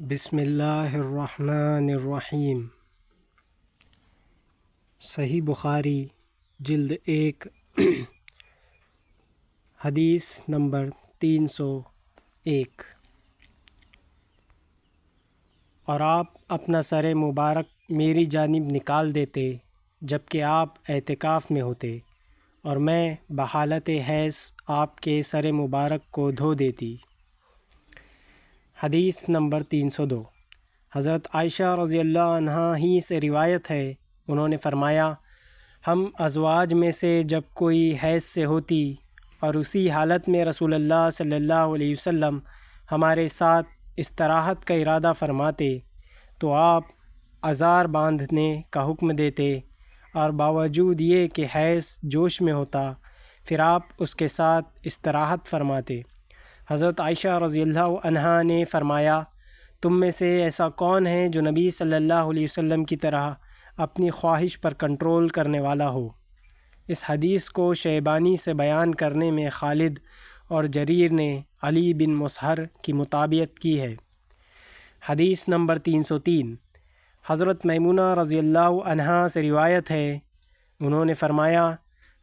بسم اللہ الرحمن الرحیم۔ صحیح بخاری جلد 1 حدیث نمبر 301۔ اور آپ اپنا سر مبارک میری جانب نکال دیتے جب کہ آپ اعتکاف میں ہوتے، اور میں بحالت حیض آپ کے سر مبارک کو دھو دیتی۔ حدیث نمبر 302۔ حضرت عائشہ رضی اللہ عنہا ہی سے روایت ہے، انہوں نے فرمایا، ہم ازواج میں سے جب کوئی حیض سے ہوتی اور اسی حالت میں رسول اللہ صلی اللہ علیہ وسلم ہمارے ساتھ استراحت کا ارادہ فرماتے تو آپ ازار باندھنے کا حکم دیتے، اور باوجود یہ کہ حیض جوش میں ہوتا پھر آپ اس کے ساتھ استراحت فرماتے۔ حضرت عائشہ رضی اللہ عنہا نے فرمایا، تم میں سے ایسا کون ہے جو نبی صلی اللہ علیہ وسلم کی طرح اپنی خواہش پر کنٹرول کرنے والا ہو؟ اس حدیث کو شیبانی سے بیان کرنے میں خالد اور جریر نے علی بن مسہر کی مطابقت کی ہے۔ حدیث نمبر 303۔ حضرت میمونہ رضی اللہ عنہا سے روایت ہے، انہوں نے فرمایا،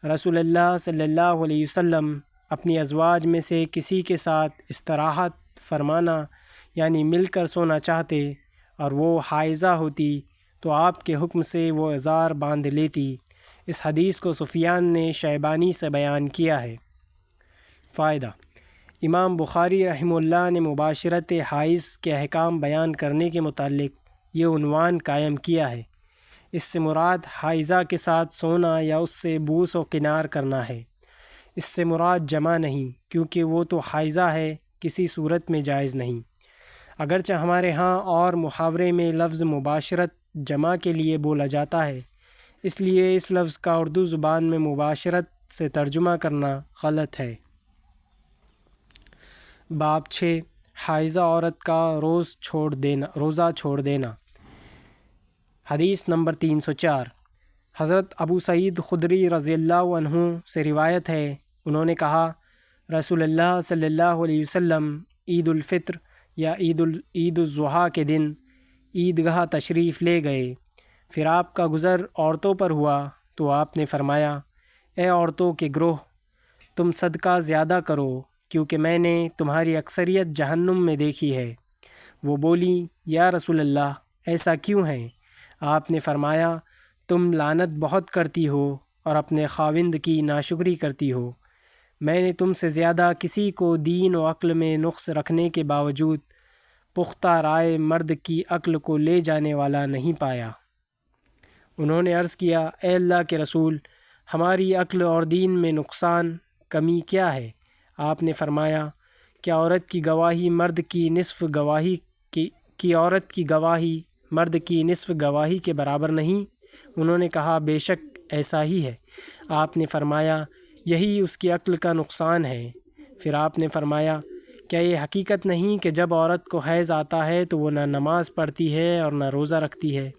رسول اللہ صلی اللہ علیہ وسلم اپنی ازواج میں سے کسی کے ساتھ استراحت فرمانا یعنی مل کر سونا چاہتے اور وہ حائضہ ہوتی تو آپ کے حکم سے وہ ازار باندھ لیتی۔ اس حدیث کو سفیان نے شیبانی سے بیان کیا ہے۔ فائدہ: امام بخاری رحمہ اللہ نے مباشرت حائض کے احکام بیان کرنے کے متعلق یہ عنوان قائم کیا ہے۔ اس سے مراد حائضہ کے ساتھ سونا یا اس سے بوس و کنار کرنا ہے۔ اس سے مراد جمع نہیں، کیونکہ وہ تو حائضہ ہے، کسی صورت میں جائز نہیں۔ اگرچہ ہمارے ہاں اور محاورے میں لفظ مباشرت جمع کے لیے بولا جاتا ہے، اس لیے اس لفظ کا اردو زبان میں مباشرت سے ترجمہ کرنا غلط ہے۔ باب 6 حائضہ عورت کا روزہ چھوڑ دینا۔ حدیث نمبر 304۔ حضرت ابو سعید خدری رضی اللہ عنہ سے روایت ہے، انہوں نے کہا، رسول اللہ صلی اللہ علیہ وسلم عید الفطر یا عید الاضحیٰ کے دن عیدگاہ تشریف لے گئے۔ پھر آپ کا گزر عورتوں پر ہوا تو آپ نے فرمایا، اے عورتوں کے گروہ، تم صدقہ زیادہ کرو، کیونکہ میں نے تمہاری اکثریت جہنم میں دیکھی ہے۔ وہ بولیں، یا رسول اللہ، ایسا کیوں ہے؟ آپ نے فرمایا، تم لعنت بہت کرتی ہو اور اپنے خاوند کی ناشکری کرتی ہو۔ میں نے تم سے زیادہ کسی کو دین و عقل میں نقص رکھنے کے باوجود پختہ رائے مرد کی عقل کو لے جانے والا نہیں پایا۔ انہوں نے عرض کیا، اے اللہ کے رسول، ہماری عقل اور دین میں نقصان کمی کیا ہے؟ آپ نے فرمایا، کیا عورت کی گواہی مرد کی نصف گواہی کے برابر نہیں؟ انہوں نے کہا، بے شک ایسا ہی ہے۔ آپ نے فرمایا، یہی اس کی عقل کا نقصان ہے۔ پھر آپ نے فرمایا، کیا یہ حقیقت نہیں کہ جب عورت کو حیض آتا ہے تو وہ نہ نماز پڑھتی ہے اور نہ روزہ رکھتی ہے؟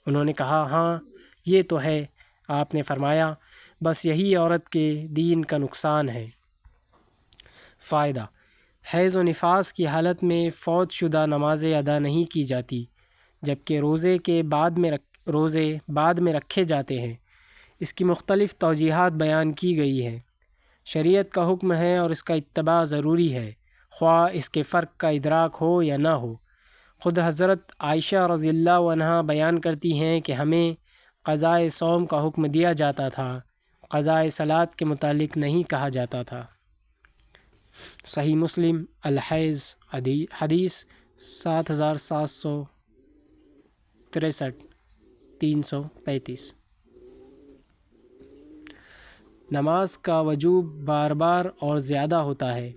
انہوں نے کہا، ہاں یہ تو ہے۔ آپ نے فرمایا، بس یہی عورت کے دین کا نقصان ہے۔ فائدہ: حیض و نفاس کی حالت میں فوت شدہ نمازیں ادا نہیں کی جاتی، جبکہ روزے بعد میں رکھے جاتے ہیں۔ اس کی مختلف توجیہات بیان کی گئی ہیں۔ شریعت کا حکم ہے اور اس کا اتباع ضروری ہے، خواہ اس کے فرق کا ادراک ہو یا نہ ہو۔ خود حضرت عائشہ رضی اللہ عنہا بیان کرتی ہیں کہ ہمیں قضائے صوم کا حکم دیا جاتا تھا، قضائے صلاۃ کے متعلق نہیں کہا جاتا تھا۔ صحیح مسلم الحیض حدیث 7763 335۔ نماز کا وجوب بار بار اور زیادہ ہوتا ہے۔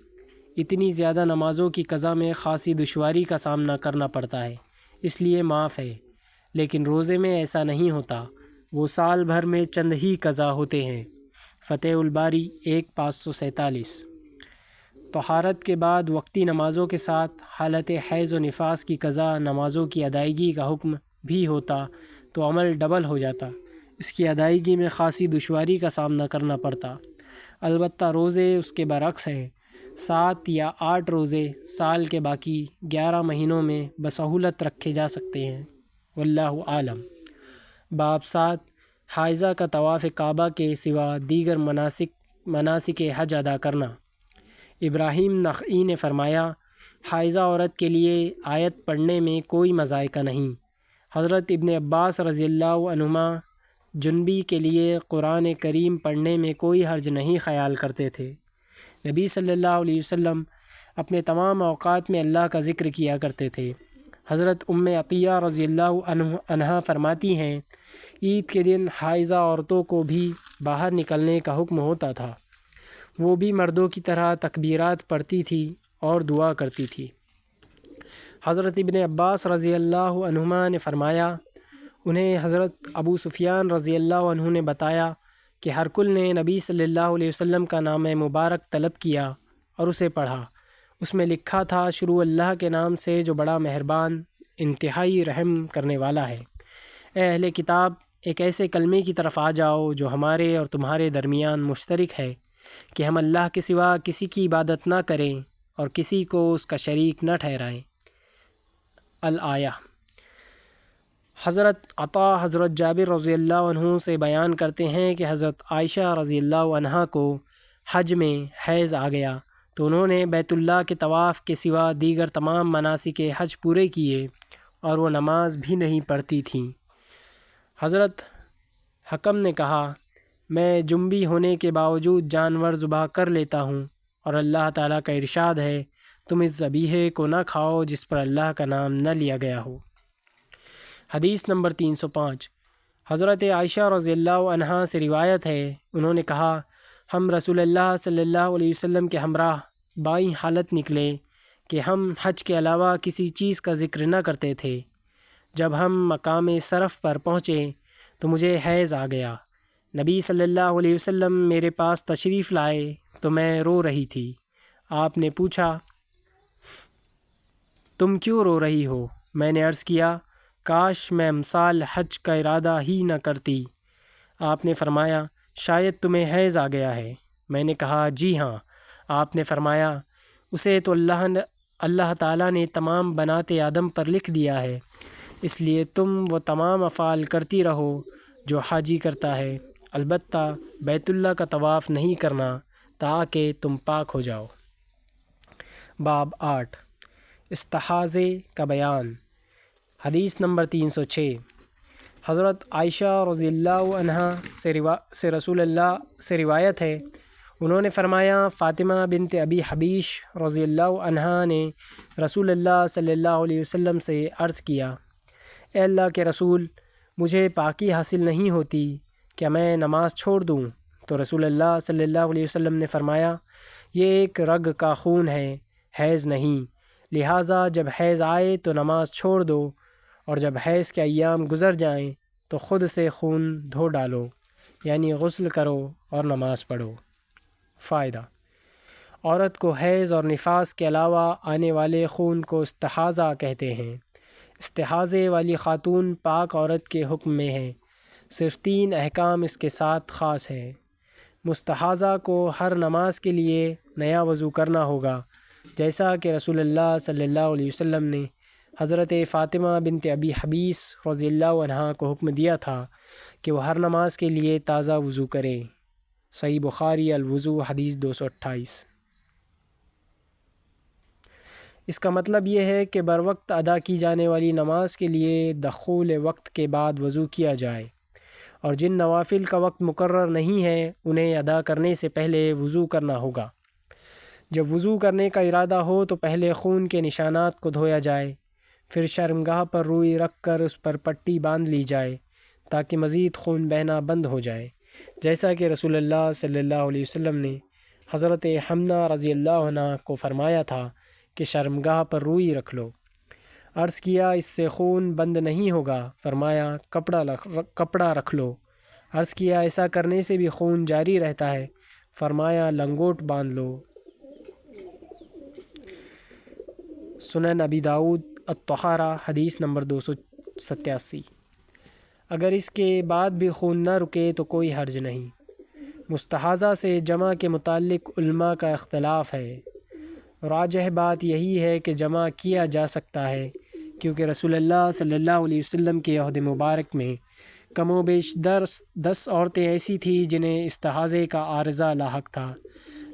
اتنی زیادہ نمازوں کی قضا میں خاصی دشواری کا سامنا کرنا پڑتا ہے، اس لیے معاف ہے۔ لیکن روزے میں ایسا نہیں ہوتا، وہ سال بھر میں چند ہی قضا ہوتے ہیں۔ فتح الباری 1/547۔ طہارت کے بعد وقتی نمازوں کے ساتھ حالت حیض و نفاس کی قضا نمازوں کی ادائیگی کا حکم بھی ہوتا تو عمل ڈبل ہو جاتا، اس کی ادائیگی میں خاصی دشواری کا سامنا کرنا پڑتا۔ البتہ روزے اس کے برعکس ہیں، 7 یا 8 روزے سال کے باقی 11 مہینوں میں بسہولت رکھے جا سکتے ہیں۔ واللہ عالم۔ باب 7 حائضہ کا طواف کعبہ کے سوا دیگر مناسک حج ادا کرنا۔ ابراہیم نخعی نے فرمایا، حائضہ عورت کے لیے آیت پڑھنے میں کوئی مذائقہ نہیں۔ حضرت ابن عباس رضی اللہ عنہما جنبی کے لیے قرآن کریم پڑھنے میں کوئی حرج نہیں خیال کرتے تھے۔ نبی صلی اللہ علیہ وسلم اپنے تمام اوقات میں اللہ کا ذکر کیا کرتے تھے۔ حضرت عطیہ رضی اللہ عنہا فرماتی ہیں، عید کے دن حائضہ عورتوں کو بھی باہر نکلنے کا حکم ہوتا تھا۔ وہ بھی مردوں کی طرح تکبیرات پڑھتی تھی اور دعا کرتی تھی۔ حضرت ابن عباس رضی اللہ عنہما نے فرمایا، انہیں حضرت ابو سفیان رضی اللہ عنہ نے بتایا کہ ہرکل نے نبی صلی اللہ علیہ وسلم کا نام مبارک طلب کیا اور اسے پڑھا۔ اس میں لکھا تھا، شروع اللہ کے نام سے جو بڑا مہربان انتہائی رحم کرنے والا ہے۔ اے اہل کتاب، ایک ایسے کلمے کی طرف آ جاؤ جو ہمارے اور تمہارے درمیان مشترک ہے کہ ہم اللہ کے سوا کسی کی عبادت نہ کریں اور کسی کو اس کا شریک نہ ٹھہرائیں۔ الآیہ۔ حضرت عطا حضرت جابر رضی اللہ عنہ سے بیان کرتے ہیں کہ حضرت عائشہ رضی اللہ عنہا کو حج میں حیض آ گیا تو انہوں نے بیت اللہ کے طواف کے سوا دیگر تمام مناسک حج پورے کیے اور وہ نماز بھی نہیں پڑھتی تھیں۔ حضرت حکم نے کہا، میں جنبی ہونے کے باوجود جانور ذبح کر لیتا ہوں، اور اللہ تعالیٰ کا ارشاد ہے، تم اس ذبیحے کو نہ کھاؤ جس پر اللہ کا نام نہ لیا گیا ہو۔ حدیث نمبر 305۔ حضرت عائشہ رضی اللہ عنہا سے روایت ہے، انہوں نے کہا، ہم رسول اللہ صلی اللہ علیہ وسلم کے ہمراہ بائیں حالت نکلے کہ ہم حج کے علاوہ کسی چیز کا ذکر نہ کرتے تھے۔ جب ہم مقام صرف پر پہنچے تو مجھے حیض آ گیا۔ نبی صلی اللہ علیہ وسلم میرے پاس تشریف لائے تو میں رو رہی تھی۔ آپ نے پوچھا، تم کیوں رو رہی ہو؟ میں نے عرض کیا، کاش میں امسال حج کا ارادہ ہی نہ کرتی۔ آپ نے فرمایا، شاید تمہیں حیض آ گیا ہے۔ میں نے کہا، جی ہاں۔ آپ نے فرمایا، اسے تو اللہ تعالیٰ نے تمام بنات آدم پر لکھ دیا ہے، اس لیے تم وہ تمام افعال کرتی رہو جو حاجی کرتا ہے، البتہ بیت اللہ کا طواف نہیں کرنا تاکہ تم پاک ہو جاؤ۔ باب 8 استحاضے کا بیان۔ حدیث نمبر 306۔ حضرت عائشہ رضی اللہ عنہا سے رسول اللہ سے روایت ہے، انہوں نے فرمایا، فاطمہ بنت ابی حبیش رضی اللہ عنہا نے رسول اللہ صلی اللہ علیہ وسلم سے عرض کیا، اے اللہ کے رسول، مجھے پاکی حاصل نہیں ہوتی، کیا میں نماز چھوڑ دوں؟ تو رسول اللہ صلی اللہ علیہ وسلم نے فرمایا، یہ ایک رگ کا خون ہے، حیض نہیں، لہٰذا جب حیض آئے تو نماز چھوڑ دو، اور جب حیض کے ایام گزر جائیں تو خود سے خون دھو ڈالو، یعنی غسل کرو اور نماز پڑھو۔ فائدہ: عورت کو حیض اور نفاس کے علاوہ آنے والے خون کو استحاضہ کہتے ہیں۔ استحاضے والی خاتون پاک عورت کے حکم میں ہے، صرف 3 احکام اس کے ساتھ خاص ہیں۔ مستحاضہ کو ہر نماز کے لیے نیا وضو کرنا ہوگا، جیسا کہ رسول اللہ صلی اللہ علیہ وسلم نے حضرت فاطمہ بنت ابی حبیش رضی اللہ عنہا کو حکم دیا تھا کہ وہ ہر نماز کے لیے تازہ وضو کریں۔ صحیح بخاری الوضو حدیث 228۔ اس کا مطلب یہ ہے کہ بروقت ادا کی جانے والی نماز کے لیے دخول وقت کے بعد وضو کیا جائے، اور جن نوافل کا وقت مقرر نہیں ہے انہیں ادا کرنے سے پہلے وضو کرنا ہوگا۔ جب وضو کرنے کا ارادہ ہو تو پہلے خون کے نشانات کو دھویا جائے، پھر شرمگاہ پر روئی رکھ کر اس پر پٹی باندھ لی جائے تاکہ مزید خون بہنا بند ہو جائے، جیسا کہ رسول اللہ صلی اللہ علیہ وسلم نے حضرت حمنہ رضی اللہ عنہ کو فرمایا تھا کہ شرمگاہ پر روئی رکھ لو۔ عرض کیا، اس سے خون بند نہیں ہوگا؟ فرمایا، کپڑا رکھ لو۔ عرض کیا، ایسا کرنے سے بھی خون جاری رہتا ہے؟ فرمایا، لنگوٹ باندھ لو۔ سنن ابی داؤد الطہارہ حدیث نمبر 287۔ اگر اس کے بعد بھی خون نہ رکے تو کوئی حرج نہیں۔ مستحاضہ سے جمع کے متعلق علماء کا اختلاف ہے۔ راجح بات یہی ہے کہ جمع کیا جا سکتا ہے، کیونکہ رسول اللہ صلی اللہ علیہ وسلم کے عہد مبارک میں کم و بیش 10 عورتیں ایسی تھیں جنہیں استحاضے کا عارضہ لاحق تھا،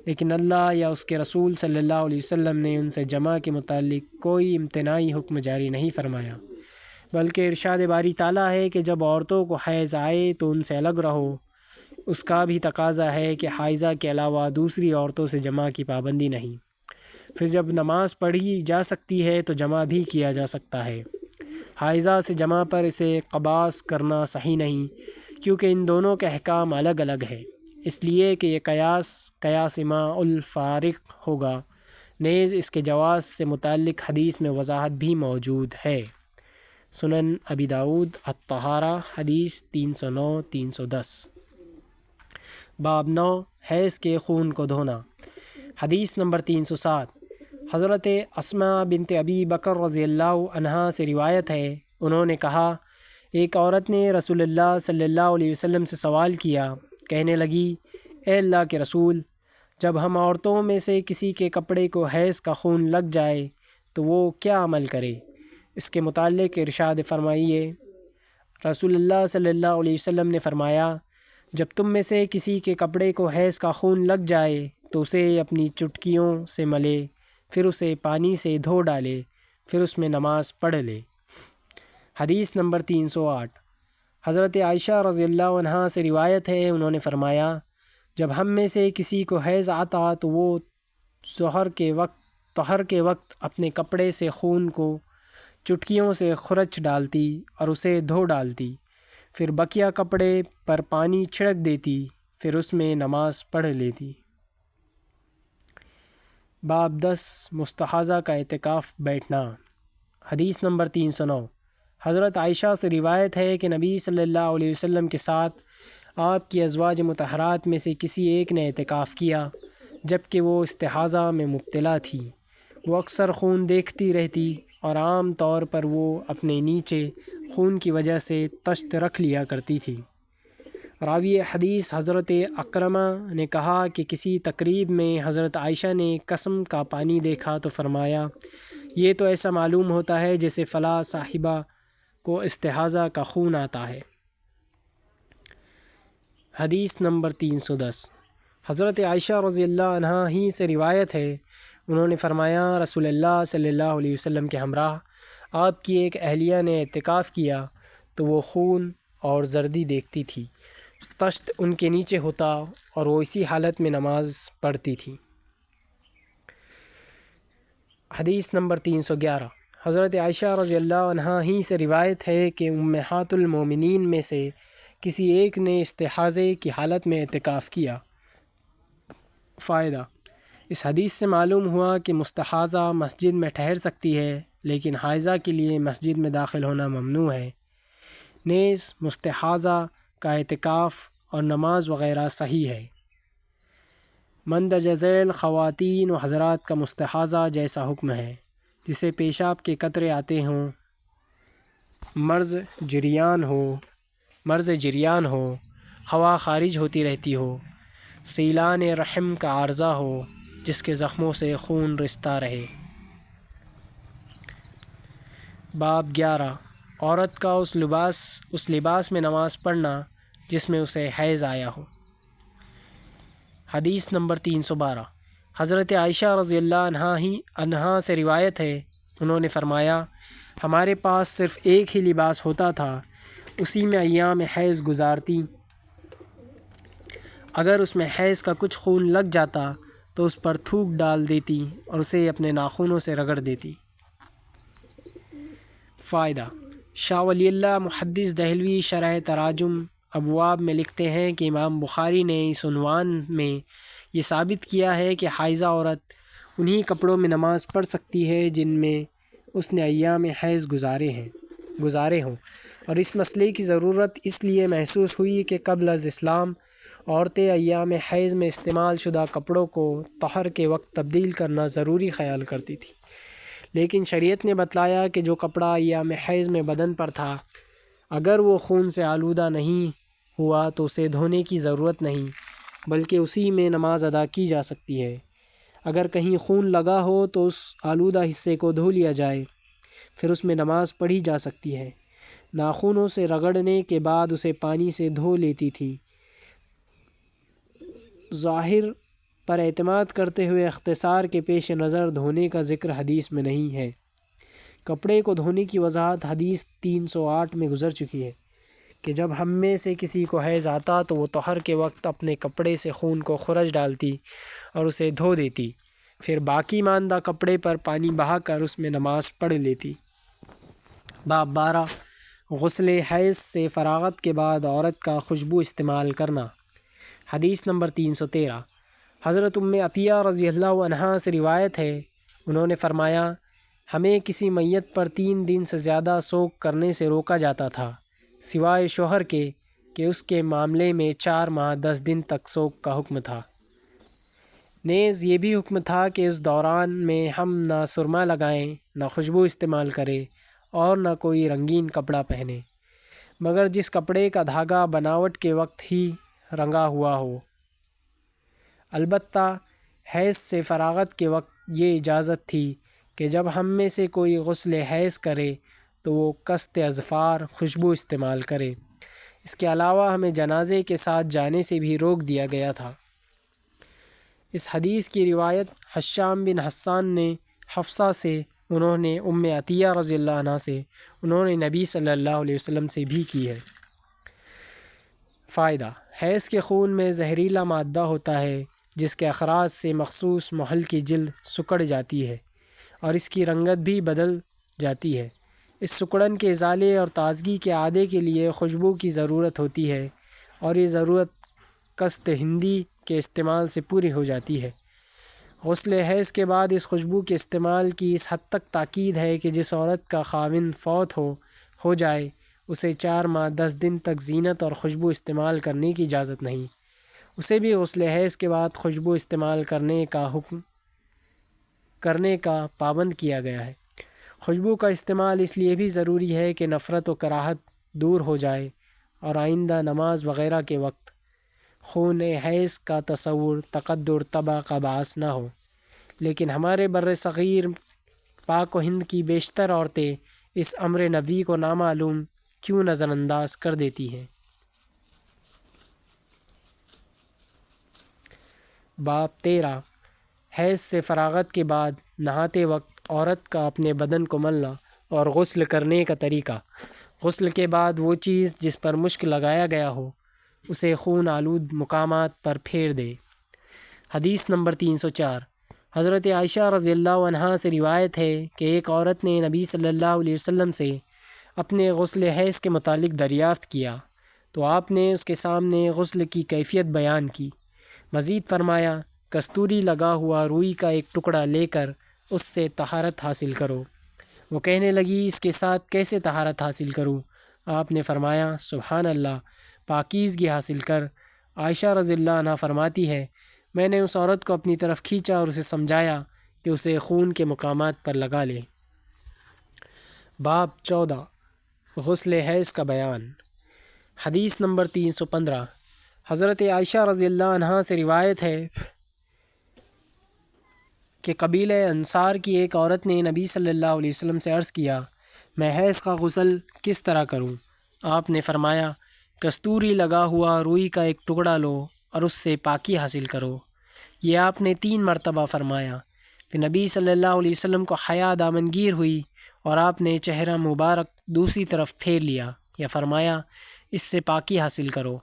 لیکن اللہ یا اس کے رسول صلی اللہ علیہ وسلم نے ان سے جمع کے متعلق کوئی امتناعی حکم جاری نہیں فرمایا، بلکہ ارشاد باری تعالیٰ ہے کہ جب عورتوں کو حیض آئے تو ان سے الگ رہو۔ اس کا بھی تقاضا ہے کہ حائضہ کے علاوہ دوسری عورتوں سے جمع کی پابندی نہیں۔ پھر جب نماز پڑھی جا سکتی ہے تو جمع بھی کیا جا سکتا ہے۔ حائضہ سے جمع پر اسے قباس کرنا صحیح نہیں، کیونکہ ان دونوں کے احکام الگ الگ ہے، اس لیے کہ یہ قیاس ما الفارق ہوگا۔ نیز اس کے جواز سے متعلق حدیث میں وضاحت بھی موجود ہے۔ سنن ابی داؤد الطہارہ حدیث 309 310۔ باب 9 حیض کے خون کو دھونا۔ حدیث نمبر 307۔ حضرت اسماء بنت ابی بکر رضی اللہ عنہا سے روایت ہے، انہوں نے کہا، ایک عورت نے رسول اللہ صلی اللہ علیہ وسلم سے سوال کیا، کہنے لگی، اے اللہ کے رسول، جب ہم عورتوں میں سے کسی کے کپڑے کو حیض کا خون لگ جائے تو وہ کیا عمل کرے؟ اس کے متعلق ارشاد فرمائیے۔ رسول اللہ صلی اللہ علیہ وسلم نے فرمایا، جب تم میں سے کسی کے کپڑے کو حیض کا خون لگ جائے تو اسے اپنی چٹکیوں سے ملے، پھر اسے پانی سے دھو ڈالے، پھر اس میں نماز پڑھ لے۔ حدیث نمبر 308۔ حضرت عائشہ رضی اللہ عنہا سے روایت ہے، انہوں نے فرمایا، جب ہم میں سے کسی کو حیض آتا تو وہ طہر کے وقت اپنے کپڑے سے خون کو چٹکیوں سے خرچ ڈالتی اور اسے دھو ڈالتی، پھر بقیہ کپڑے پر پانی چھڑک دیتی، پھر اس میں نماز پڑھ لیتی۔ باب 10 مستحاضہ کا اعتکاف بیٹھنا۔ حدیث نمبر 309۔ حضرت عائشہ سے روایت ہے کہ نبی صلی اللہ علیہ وسلم کے ساتھ آپ کی ازواج مطہرات میں سے کسی ایک نے اعتکاف کیا، جب کہ وہ استحاضہ میں مبتلا تھی۔ وہ اکثر خون دیکھتی رہتی اور عام طور پر وہ اپنے نیچے خون کی وجہ سے تشت رکھ لیا کرتی تھی۔ راوی حدیث حضرت اکرمہ نے کہا کہ کسی تقریب میں حضرت عائشہ نے قسم کا پانی دیکھا تو فرمایا، یہ تو ایسا معلوم ہوتا ہے جیسے فلاں صاحبہ کو استحاضہ کا خون آتا ہے۔ حدیث نمبر 310۔ حضرت عائشہ رضی اللہ عنہا ہی سے روایت ہے، انہوں نے فرمایا، رسول اللہ صلی اللہ علیہ وسلم کے ہمراہ آپ کی ایک اہلیہ نے اعتکاف کیا تو وہ خون اور زردی دیکھتی تھی، تشت ان کے نیچے ہوتا اور وہ اسی حالت میں نماز پڑھتی تھی۔ حدیث نمبر 311۔ حضرت عائشہ رضی اللہ عنہا ہی سے روایت ہے کہ امہات المومنین میں سے کسی ایک نے استحاضے کی حالت میں اعتکاف کیا۔ فائدہ: اس حدیث سے معلوم ہوا کہ مستحاضہ مسجد میں ٹھہر سکتی ہے، لیکن حائضہ کے لیے مسجد میں داخل ہونا ممنوع ہے۔ نیز مستحاضہ کا اعتکاف اور نماز وغیرہ صحیح ہے۔ مندرجہ ذیل خواتین و حضرات کا مستحاضہ جیسا حکم ہے، جسے پیشاب کے قطرے آتے ہوں، مرض جریان ہو، ہوا خارج ہوتی رہتی ہو، سیلان رحم کا عارضہ ہو، جس کے زخموں سے خون رستا رہے۔ باب 11 عورت کا اس لباس میں نماز پڑھنا جس میں اسے حیض آیا ہو۔ حدیث نمبر 312۔ حضرت عائشہ رضی اللہ عنہا سے روایت ہے، انہوں نے فرمایا، ہمارے پاس صرف ایک ہی لباس ہوتا تھا، اسی میں ایام حیض گزارتی۔ اگر اس میں حیض کا کچھ خون لگ جاتا تو اس پر تھوک ڈال دیتی اور اسے اپنے ناخنوں سے رگڑ دیتی۔ فائدہ: شاہ ولی اللہ محدث دہلوی شرح تراجم ابواب میں لکھتے ہیں کہ امام بخاری نے اس عنوان میں یہ ثابت کیا ہے کہ حائضہ عورت انہی کپڑوں میں نماز پڑھ سکتی ہے جن میں اس نے ایام حیض گزارے ہوں، اور اس مسئلے کی ضرورت اس لیے محسوس ہوئی کہ قبل از اسلام عورتیں ایام حیض میں استعمال شدہ کپڑوں کو طہر کے وقت تبدیل کرنا ضروری خیال کرتی تھی، لیکن شریعت نے بتلایا کہ جو کپڑا ایام حیض میں بدن پر تھا، اگر وہ خون سے آلودہ نہیں ہوا تو اسے دھونے کی ضرورت نہیں، بلکہ اسی میں نماز ادا کی جا سکتی ہے۔ اگر کہیں خون لگا ہو تو اس آلودہ حصے کو دھو لیا جائے، پھر اس میں نماز پڑھی جا سکتی ہے۔ ناخنوں سے رگڑنے کے بعد اسے پانی سے دھو لیتی تھی۔ ظاہر پر اعتماد کرتے ہوئے اختصار کے پیش نظر دھونے کا ذکر حدیث میں نہیں ہے۔ کپڑے کو دھونے کی وضاحت حدیث 308 میں گزر چکی ہے کہ جب ہم میں سے کسی کو حیض آتا تو وہ طہر کے وقت اپنے کپڑے سے خون کو خرچ ڈالتی اور اسے دھو دیتی، پھر باقی ماندہ کپڑے پر پانی بہا کر اس میں نماز پڑھ لیتی۔ باب 12 غسل حیض سے فراغت کے بعد عورت کا خوشبو استعمال کرنا۔ حدیث نمبر 313 حضرت ام عطیہ رضی اللہ عنہا سے روایت ہے، انہوں نے فرمایا ہمیں کسی میت پر 3 دن سے زیادہ سوگ کرنے سے روکا جاتا تھا، سوائے شوہر کے کہ اس کے معاملے میں 4 ماہ 10 دن تک سوگ کا حکم تھا۔ نیز یہ بھی حکم تھا کہ اس دوران میں ہم نہ سرما لگائیں، نہ خوشبو استعمال کریں اور نہ کوئی رنگین کپڑا پہنیں، مگر جس کپڑے کا دھاگا بناوٹ کے وقت ہی رنگا ہوا ہو۔ البتہ حیض سے فراغت کے وقت یہ اجازت تھی کہ جب ہم میں سے کوئی غسل حیض کرے تو وہ قصد اظفار خوشبو استعمال کرے۔ اس کے علاوہ ہمیں جنازے کے ساتھ جانے سے بھی روک دیا گیا تھا۔ اس حدیث کی روایت حشام بن حسان نے حفصہ سے، انہوں نے ام عطیہ رضی اللہ عنہ سے، انہوں نے نبی صلی اللہ علیہ وسلم سے بھی کی ہے۔ فائدہ: حیض کے خون میں زہریلا مادہ ہوتا ہے جس کے اخراج سے مخصوص محل کی جلد سکڑ جاتی ہے اور اس کی رنگت بھی بدل جاتی ہے۔ اس سکڑن کے ازالے اور تازگی کے عادے کے لیے خوشبو کی ضرورت ہوتی ہے اور یہ ضرورت قصد ہندی کے استعمال سے پوری ہو جاتی ہے۔ غسل حیض کے بعد اس خوشبو کے استعمال کی اس حد تک تاکید ہے کہ جس عورت کا خاوند فوت ہو جائے اسے 4 ماہ 10 دن تک زینت اور خوشبو استعمال کرنے کی اجازت نہیں، اسے بھی غسل حیض کے بعد خوشبو استعمال کرنے کا پابند کیا گیا ہے۔ خوشبو کا استعمال اس لیے بھی ضروری ہے کہ نفرت و کراہت دور ہو جائے اور آئندہ نماز وغیرہ کے وقت خون حیض کا تصور تقدر طبع کا باعث نہ ہو۔ لیکن ہمارے بر صغیر پاک و ہند کی بیشتر عورتیں اس امر نبوی کو نامعلوم کیوں نظر انداز کر دیتی ہیں۔ باب 13 حیض سے فراغت کے بعد نہاتے وقت عورت کا اپنے بدن کو ملنا اور غسل کرنے کا طریقہ۔ غسل کے بعد وہ چیز جس پر مشک لگایا گیا ہو اسے خون آلود مقامات پر پھیر دے۔ حدیث نمبر 304 حضرت عائشہ رضی اللہ عنہا سے روایت ہے کہ ایک عورت نے نبی صلی اللہ علیہ وسلم سے اپنے غسل حیض کے متعلق دریافت کیا تو آپ نے اس کے سامنے غسل کی کیفیت بیان کی۔ مزید فرمایا کستوری لگا ہوا روئی کا ایک ٹکڑا لے کر اس سے طہارت حاصل کرو۔ وہ کہنے لگی اس کے ساتھ کیسے طہارت حاصل کروں؟ آپ نے فرمایا سبحان اللہ، پاکیزگی حاصل کر۔ عائشہ رضی اللہ عنہ فرماتی ہے میں نے اس عورت کو اپنی طرف کھینچا اور اسے سمجھایا کہ اسے خون کے مقامات پر لگا لے۔ باب 14 غسل حیض کا بیان۔ حدیث نمبر 315 حضرت عائشہ رضی اللہ عنہ سے روایت ہے کہ قبیلہ انصار کی ایک عورت نے نبی صلی اللہ علیہ وسلم سے عرض کیا میں حیض کا غسل کس طرح کروں؟ آپ نے فرمایا کستوری لگا ہوا روئی کا ایک ٹکڑا لو اور اس سے پاکی حاصل کرو۔ یہ آپ نے 3 مرتبہ فرمایا۔ پھر نبی صلی اللہ علیہ وسلم کو حیا دامنگیر ہوئی اور آپ نے چہرہ مبارک دوسری طرف پھیر لیا یا فرمایا اس سے پاکی حاصل کرو۔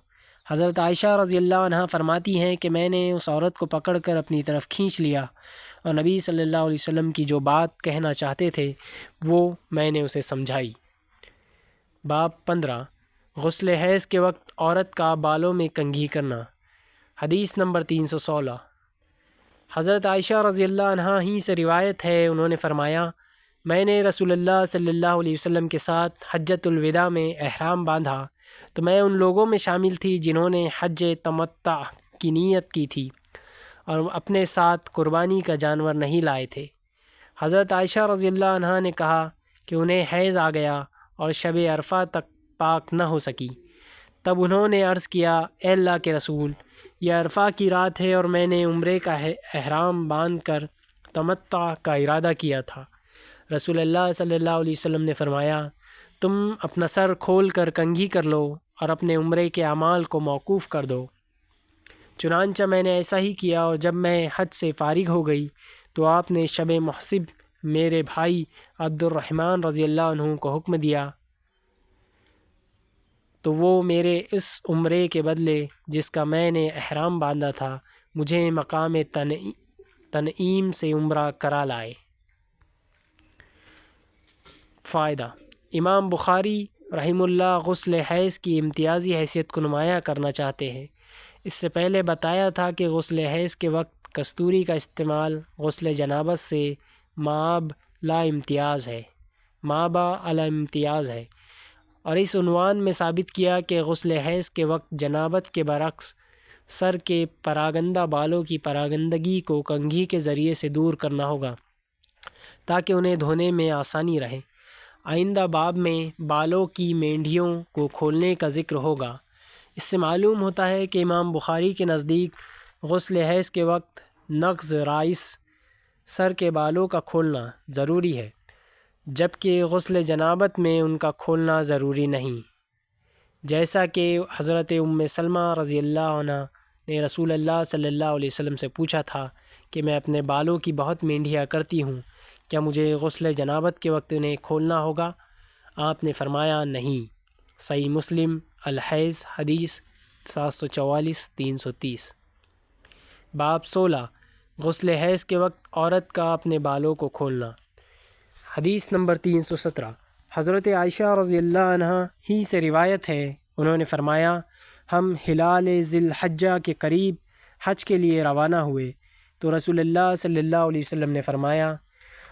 حضرت عائشہ رضی اللہ عنہ فرماتی ہیں کہ میں نے اس عورت کو پکڑ کر اپنی طرف کھینچ لیا اور نبی صلی اللہ علیہ وسلم کی جو بات کہنا چاہتے تھے وہ میں نے اسے سمجھائی۔ باب 15 غسل حیض کے وقت عورت کا بالوں میں کنگھی کرنا۔ حدیث نمبر 316 حضرت عائشہ رضی اللہ عنہ ہی سے روایت ہے، انہوں نے فرمایا میں نے رسول اللہ صلی اللہ علیہ وسلم کے ساتھ حجۃ الوداع میں احرام باندھا تو میں ان لوگوں میں شامل تھی جنہوں نے حج تمتع کی نیت کی تھی اور اپنے ساتھ قربانی کا جانور نہیں لائے تھے۔ حضرت عائشہ رضی اللہ عنہ نے کہا کہ انہیں حیض آ گیا اور شب عرفہ تک پاک نہ ہو سکی۔ تب انہوں نے عرض کیا اے اللہ کے رسول، یہ عرفہ کی رات ہے اور میں نے عمرے کا احرام باندھ کر تمتع کا ارادہ کیا تھا۔ رسول اللہ صلی اللہ علیہ وسلم نے فرمایا، تم اپنا سر کھول کر کنگھی کر لو اور اپنے عمرے کے اعمال کو موقوف کر دو۔ چنانچہ میں نے ایسا ہی کیا، اور جب میں حج سے فارغ ہو گئی تو آپ نے شب محسب میرے بھائی عبد الرحمن رضی اللہ عنہ کو حکم دیا تو وہ میرے اس عمرے کے بدلے جس کا میں نے احرام باندھا تھا مجھے مقام تنعیم سے عمرہ کرا لائے۔ فائدہ: امام بخاری رحمہ اللہ غسل حیض کی امتیازی حیثیت کو نمایاں کرنا چاہتے ہیں۔ اس سے پہلے بتایا تھا کہ غسل حیض کے وقت کستوری کا استعمال غسل جنابت سے مآب لا امتیاز ہے، مآبہ علی امتیاز ہے، اور اس عنوان میں ثابت کیا کہ غسل حیض کے وقت جنابت کے برعکس سر کے پراگندہ بالوں کی پراگندگی کو کنگھی کے ذریعے سے دور کرنا ہوگا تاکہ انہیں دھونے میں آسانی رہے۔ آئندہ باب میں بالوں کی مینڈھیوں کو کھولنے کا ذکر ہوگا۔ اس سے معلوم ہوتا ہے کہ امام بخاری کے نزدیک غسل حیض کے وقت نغز رائس سر کے بالوں کا کھولنا ضروری ہے، جبکہ غسل جنابت میں ان کا کھولنا ضروری نہیں، جیسا کہ حضرت ام سلمہ رضی اللہ عنہ نے رسول اللہ صلی اللہ علیہ وسلم سے پوچھا تھا کہ میں اپنے بالوں کی بہت مینڈھیاں کرتی ہوں، کیا مجھے غسل جنابت کے وقت انہیں کھولنا ہوگا؟ آپ نے فرمایا نہیں۔ صحیح مسلم الحیض حدیث 744 330۔ باب 16 غسل حیض کے وقت عورت کا اپنے بالوں کو کھولنا۔ حدیث نمبر 317 حضرت عائشہ رضی اللہ عنہ ہی سے روایت ہے، انہوں نے فرمایا، ہم ہلال ذی الحجہ کے قریب حج کے لیے روانہ ہوئے تو رسول اللہ صلی اللہ علیہ وسلم نے فرمایا،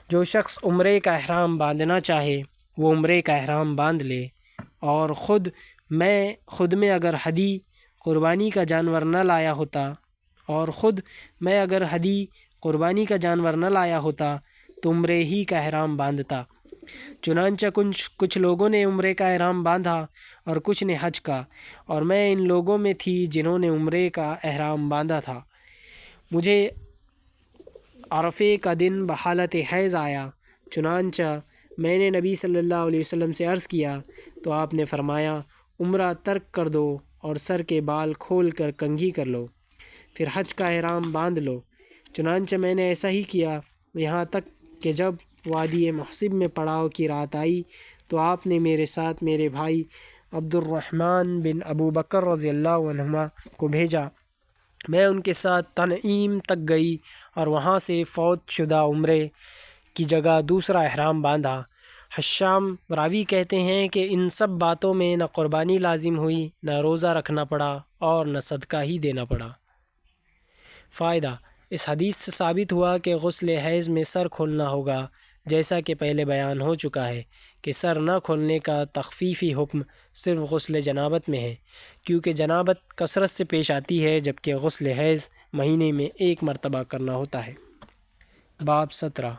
جو شخص عمرے کا احرام باندھنا چاہے وہ عمرے کا احرام باندھ لے، اور خود میں اگر ہدی قربانی کا جانور نہ لایا ہوتا تو عمرے ہی کا احرام باندھتا۔ چنانچہ کچھ لوگوں نے عمرے کا احرام باندھا اور کچھ نے حج کا، اور میں ان لوگوں میں تھی جنہوں نے عمرے کا احرام باندھا تھا۔ مجھے عرفے کا دن بحالت حیض آیا، چنانچہ میں نے نبی صلی اللہ علیہ وسلم سے عرض کیا تو آپ نے فرمایا، عمرہ ترک کر دو اور سر کے بال کھول کر کنگھی کر لو، پھر حج کا احرام باندھ لو۔ چنانچہ میں نے ایسا ہی کیا، یہاں تک کہ جب وادی محسب میں پڑاؤ کی رات آئی تو آپ نے میرے ساتھ میرے بھائی عبد الرحمن بن ابو بکر رضی اللہ عنہما کو بھیجا۔ میں ان کے ساتھ تنعیم تک گئی اور وہاں سے فوت شدہ عمرے کی جگہ دوسرا احرام باندھا۔ حشام راوی کہتے ہیں کہ ان سب باتوں میں نہ قربانی لازم ہوئی، نہ روزہ رکھنا پڑا اور نہ صدقہ ہی دینا پڑا۔ فائدہ: اس حدیث سے ثابت ہوا کہ غسل حیض میں سر کھولنا ہوگا، جیسا کہ پہلے بیان ہو چکا ہے کہ سر نہ کھولنے کا تخفیفی حکم صرف غسل جنابت میں ہے، کیونکہ جنابت کثرت سے پیش آتی ہے جبکہ غسل حیض مہینے میں ایک مرتبہ کرنا ہوتا ہے۔ باب 17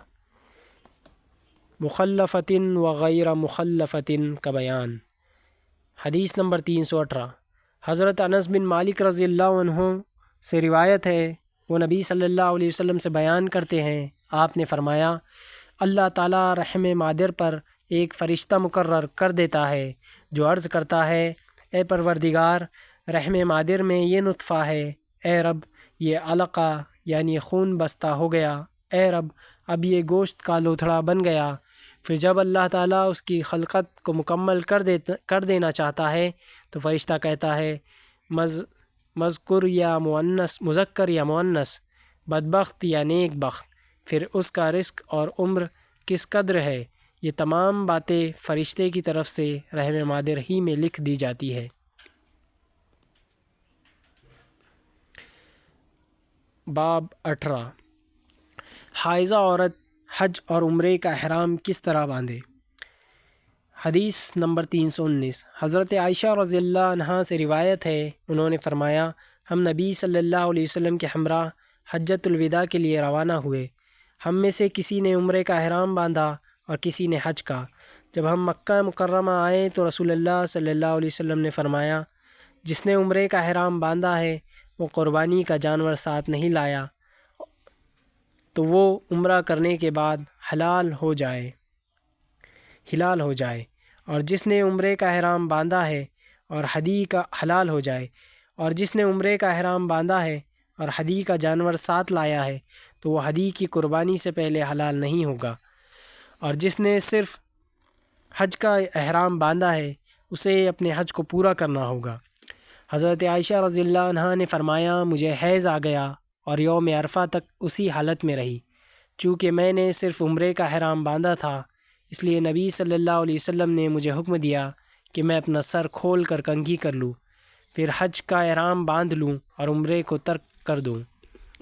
مخلفۃ و غیر مخلفۃ کا بیان۔ حدیث نمبر 318 حضرت انس بن مالک رضی اللہ عنہ سے روایت ہے، وہ نبی صلی اللہ علیہ وسلم سے بیان کرتے ہیں، آپ نے فرمایا، اللہ تعالیٰ رحم مادر پر ایک فرشتہ مقرر کر دیتا ہے جو عرض کرتا ہے، اے پروردگار، رحم مادر میں یہ نطفہ ہے، اے رب یہ علقہ یعنی خون بستہ ہو گیا، اے رب اب یہ گوشت کا لوتھڑا بن گیا۔ پھر جب اللہ تعالیٰ اس کی خلقت کو مکمل کر دینا چاہتا ہے تو فرشتہ کہتا ہے، مذکر یا مؤنث، بدبخت یا نیک بخت، پھر اس کا رزق اور عمر کس قدر ہے، یہ تمام باتیں فرشتے کی طرف سے رحم مادر ہی میں لکھ دی جاتی ہے۔ باب 18 حائضہ عورت حج اور عمرے کا احرام کس طرح باندھے۔ حدیث نمبر 319 حضرت عائشہ رضی اللہ عنہا سے روایت ہے، انہوں نے فرمایا، ہم نبی صلی اللہ علیہ وسلم کے ہمراہ حجۃ الوداع کے لیے روانہ ہوئے۔ ہم میں سے کسی نے عمرے کا احرام باندھا اور کسی نے حج کا۔ جب ہم مکہ مکرمہ آئے تو رسول اللہ صلی اللہ علیہ وسلم نے فرمایا، جس نے عمرے کا احرام باندھا ہے وہ قربانی کا جانور ساتھ نہیں لایا تو وہ عمرہ کرنے کے بعد ہلال ہو جائے اور جس نے عمرے کا احرام باندھا ہے اور ہدی کا حلال ہو جائے اور جس نے عمرے کا احرام باندھا ہے اور ہدی کا جانور ساتھ لایا ہے تو وہ ہدی کی قربانی سے پہلے حلال نہیں ہوگا، اور جس نے صرف حج کا احرام باندھا ہے اسے اپنے حج کو پورا کرنا ہوگا۔ حضرت عائشہ رضی اللہ عنہا نے فرمایا، مجھے حیض آ گیا اور یوم عرفہ تک اسی حالت میں رہی۔ چونکہ میں نے صرف عمرے کا احرام باندھا تھا، اس لیے نبی صلی اللہ علیہ وسلم نے مجھے حکم دیا کہ میں اپنا سر کھول کر کنگھی کر لوں، پھر حج کا احرام باندھ لوں اور عمرے کو ترک کر دوں۔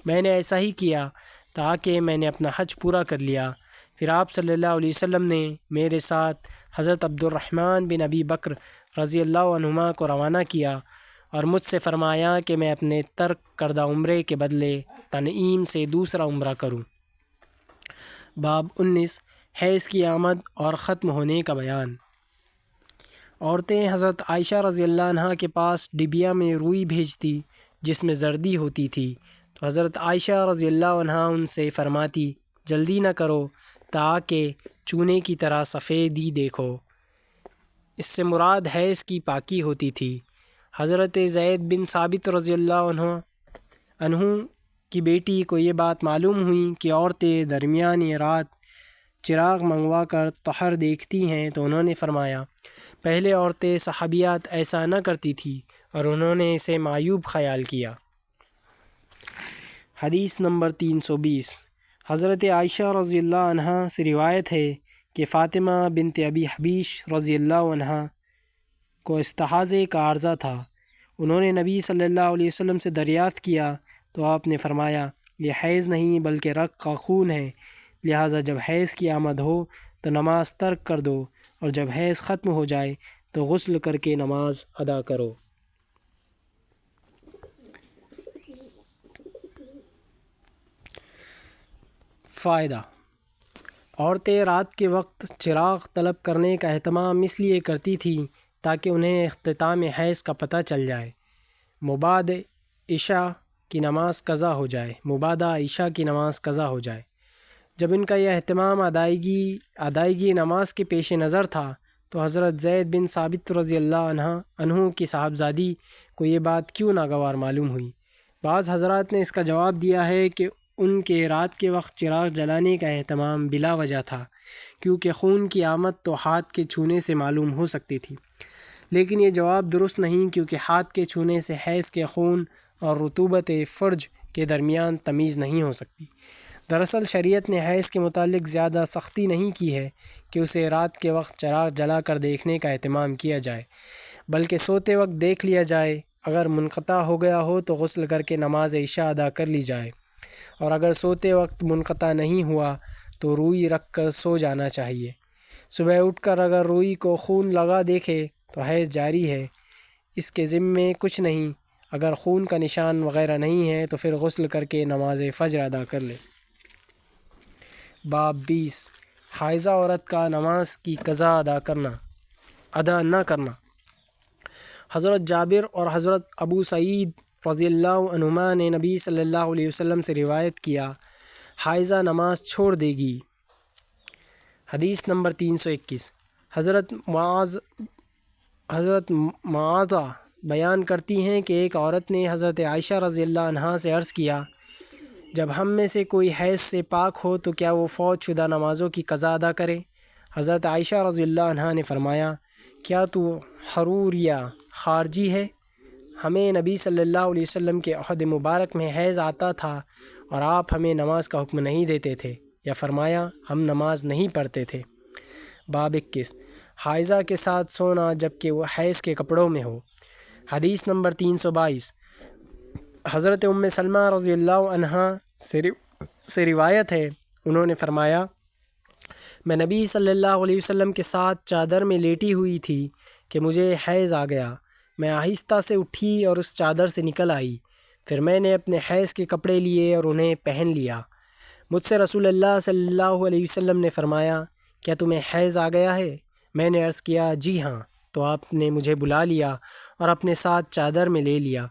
میں نے ایسا ہی کیا تاکہ میں نے اپنا حج پورا کر لیا۔ پھر آپ صلی اللہ علیہ وسلم نے میرے ساتھ حضرت عبد الرحمن بن ابی بکر رضی اللہ عنہما کو روانہ کیا اور مجھ سے فرمایا کہ میں اپنے ترک کردہ عمرے کے بدلے تنعیم سے دوسرا عمرہ کروں۔ باب 19 حیض کی آمد اور ختم ہونے کا بیان۔ عورتیں حضرت عائشہ رضی اللہ عنہا کے پاس ڈبیا میں روئی بھیجتی جس میں زردی ہوتی تھی، تو حضرت عائشہ رضی اللہ عنہا ان سے فرماتی، جلدی نہ کرو تاکہ چونے کی طرح سفیدی دیکھو۔ اس سے مراد حیض کی پاکی ہوتی تھی۔ حضرت زید بن ثابت رضی اللہ عنہ کی بیٹی کو یہ بات معلوم ہوئی کہ عورتیں درمیانی رات چراغ منگوا کر طہر دیکھتی ہیں، تو انہوں نے فرمایا، پہلے عورتیں صحابیات ایسا نہ کرتی تھی اور انہوں نے اسے معیوب خیال کیا۔ حدیث نمبر 320۔ حضرت عائشہ رضی اللہ عنہا سے روایت ہے کہ فاطمہ بنت ابی حبیش رضی اللہ عنہا کو استحاضے کا عرضہ تھا۔ انہوں نے نبی صلی اللہ علیہ وسلم سے دریافت کیا تو آپ نے فرمایا، یہ حیض نہیں بلکہ رگ کا خون ہے، لہٰذا جب حیض کی آمد ہو تو نماز ترک کر دو، اور جب حیض ختم ہو جائے تو غسل کر کے نماز ادا کرو۔ فائدہ: عورتیں رات کے وقت چراغ طلب کرنے کا اہتمام اس لیے کرتی تھیں تاکہ انہیں اختتام حیض کا پتہ چل جائے، مبعد عشاء کی نماز قضا ہو جائے۔ جب ان کا یہ اہتمام ادائیگی نماز کے پیش نظر تھا تو حضرت زید بن ثابت رضی اللہ عنہ کی صاحبزادی کو یہ بات کیوں ناگوار معلوم ہوئی؟ بعض حضرات نے اس کا جواب دیا ہے کہ ان کے رات کے وقت چراغ جلانے کا اہتمام بلا وجہ تھا، کیونکہ خون کی آمد تو ہاتھ کے چھونے سے معلوم ہو سکتی تھی، لیکن یہ جواب درست نہیں، کیونکہ ہاتھ کے چھونے سے حیض کے خون اور رطوبت فرج کے درمیان تمیز نہیں ہو سکتی۔ دراصل شریعت نے حیض کے متعلق زیادہ سختی نہیں کی ہے کہ اسے رات کے وقت چراغ جلا کر دیکھنے کا اہتمام کیا جائے، بلکہ سوتے وقت دیکھ لیا جائے۔ اگر منقطع ہو گیا ہو تو غسل کر کے نماز عشاء ادا کر لی جائے، اور اگر سوتے وقت منقطع نہیں ہوا تو روئی رکھ کر سو جانا چاہیے۔ صبح اٹھ کر اگر روئی کو خون لگا دیکھے تو حیض جاری ہے، اس کے ذمے کچھ نہیں۔ اگر خون کا نشان وغیرہ نہیں ہے تو پھر غسل کر کے نماز فجر ادا کر لے۔ باب 20 حائضہ عورت کا نماز کی قضا ادا نہ کرنا۔ حضرت جابر اور حضرت ابو سعید رضی اللہ عنہما نے نبی صلی اللہ علیہ وسلم سے روایت کیا، حائضہ نماز چھوڑ دے گی۔ حدیث نمبر 321۔ حضرت معاذہ بیان کرتی ہیں کہ ایک عورت نے حضرت عائشہ رضی اللہ عنہا سے عرض کیا، جب ہم میں سے کوئی حیض سے پاک ہو تو کیا وہ فوت شدہ نمازوں کی قضا ادا کرے؟ حضرت عائشہ رضی اللہ عنہا نے فرمایا، کیا تو حرور یا خارجی ہے؟ ہمیں نبی صلی اللہ علیہ وسلم کے عہد مبارک میں حیض آتا تھا اور آپ ہمیں نماز کا حکم نہیں دیتے تھے، یا فرمایا ہم نماز نہیں پڑھتے تھے۔ باب 21 حائضہ کے ساتھ سونا جبکہ وہ حیض کے کپڑوں میں ہو۔ حدیث نمبر 322۔ حضرت ام سلمہ رضی اللہ عنہا سے روایت ہے، انہوں نے فرمایا، میں نبی صلی اللہ علیہ وسلم کے ساتھ چادر میں لیٹی ہوئی تھی کہ مجھے حیض آ گیا۔ میں آہستہ سے اٹھی اور اس چادر سے نکل آئی، پھر میں نے اپنے حیض کے کپڑے لیے اور انہیں پہن لیا۔ مجھ سے رسول اللہ صلی اللہ علیہ وسلم نے فرمایا، کیا تمہیں حیض آ گیا ہے؟ میں نے عرض کیا، جی ہاں۔ تو آپ نے مجھے بلا لیا اور اپنے ساتھ چادر میں لے لیا۔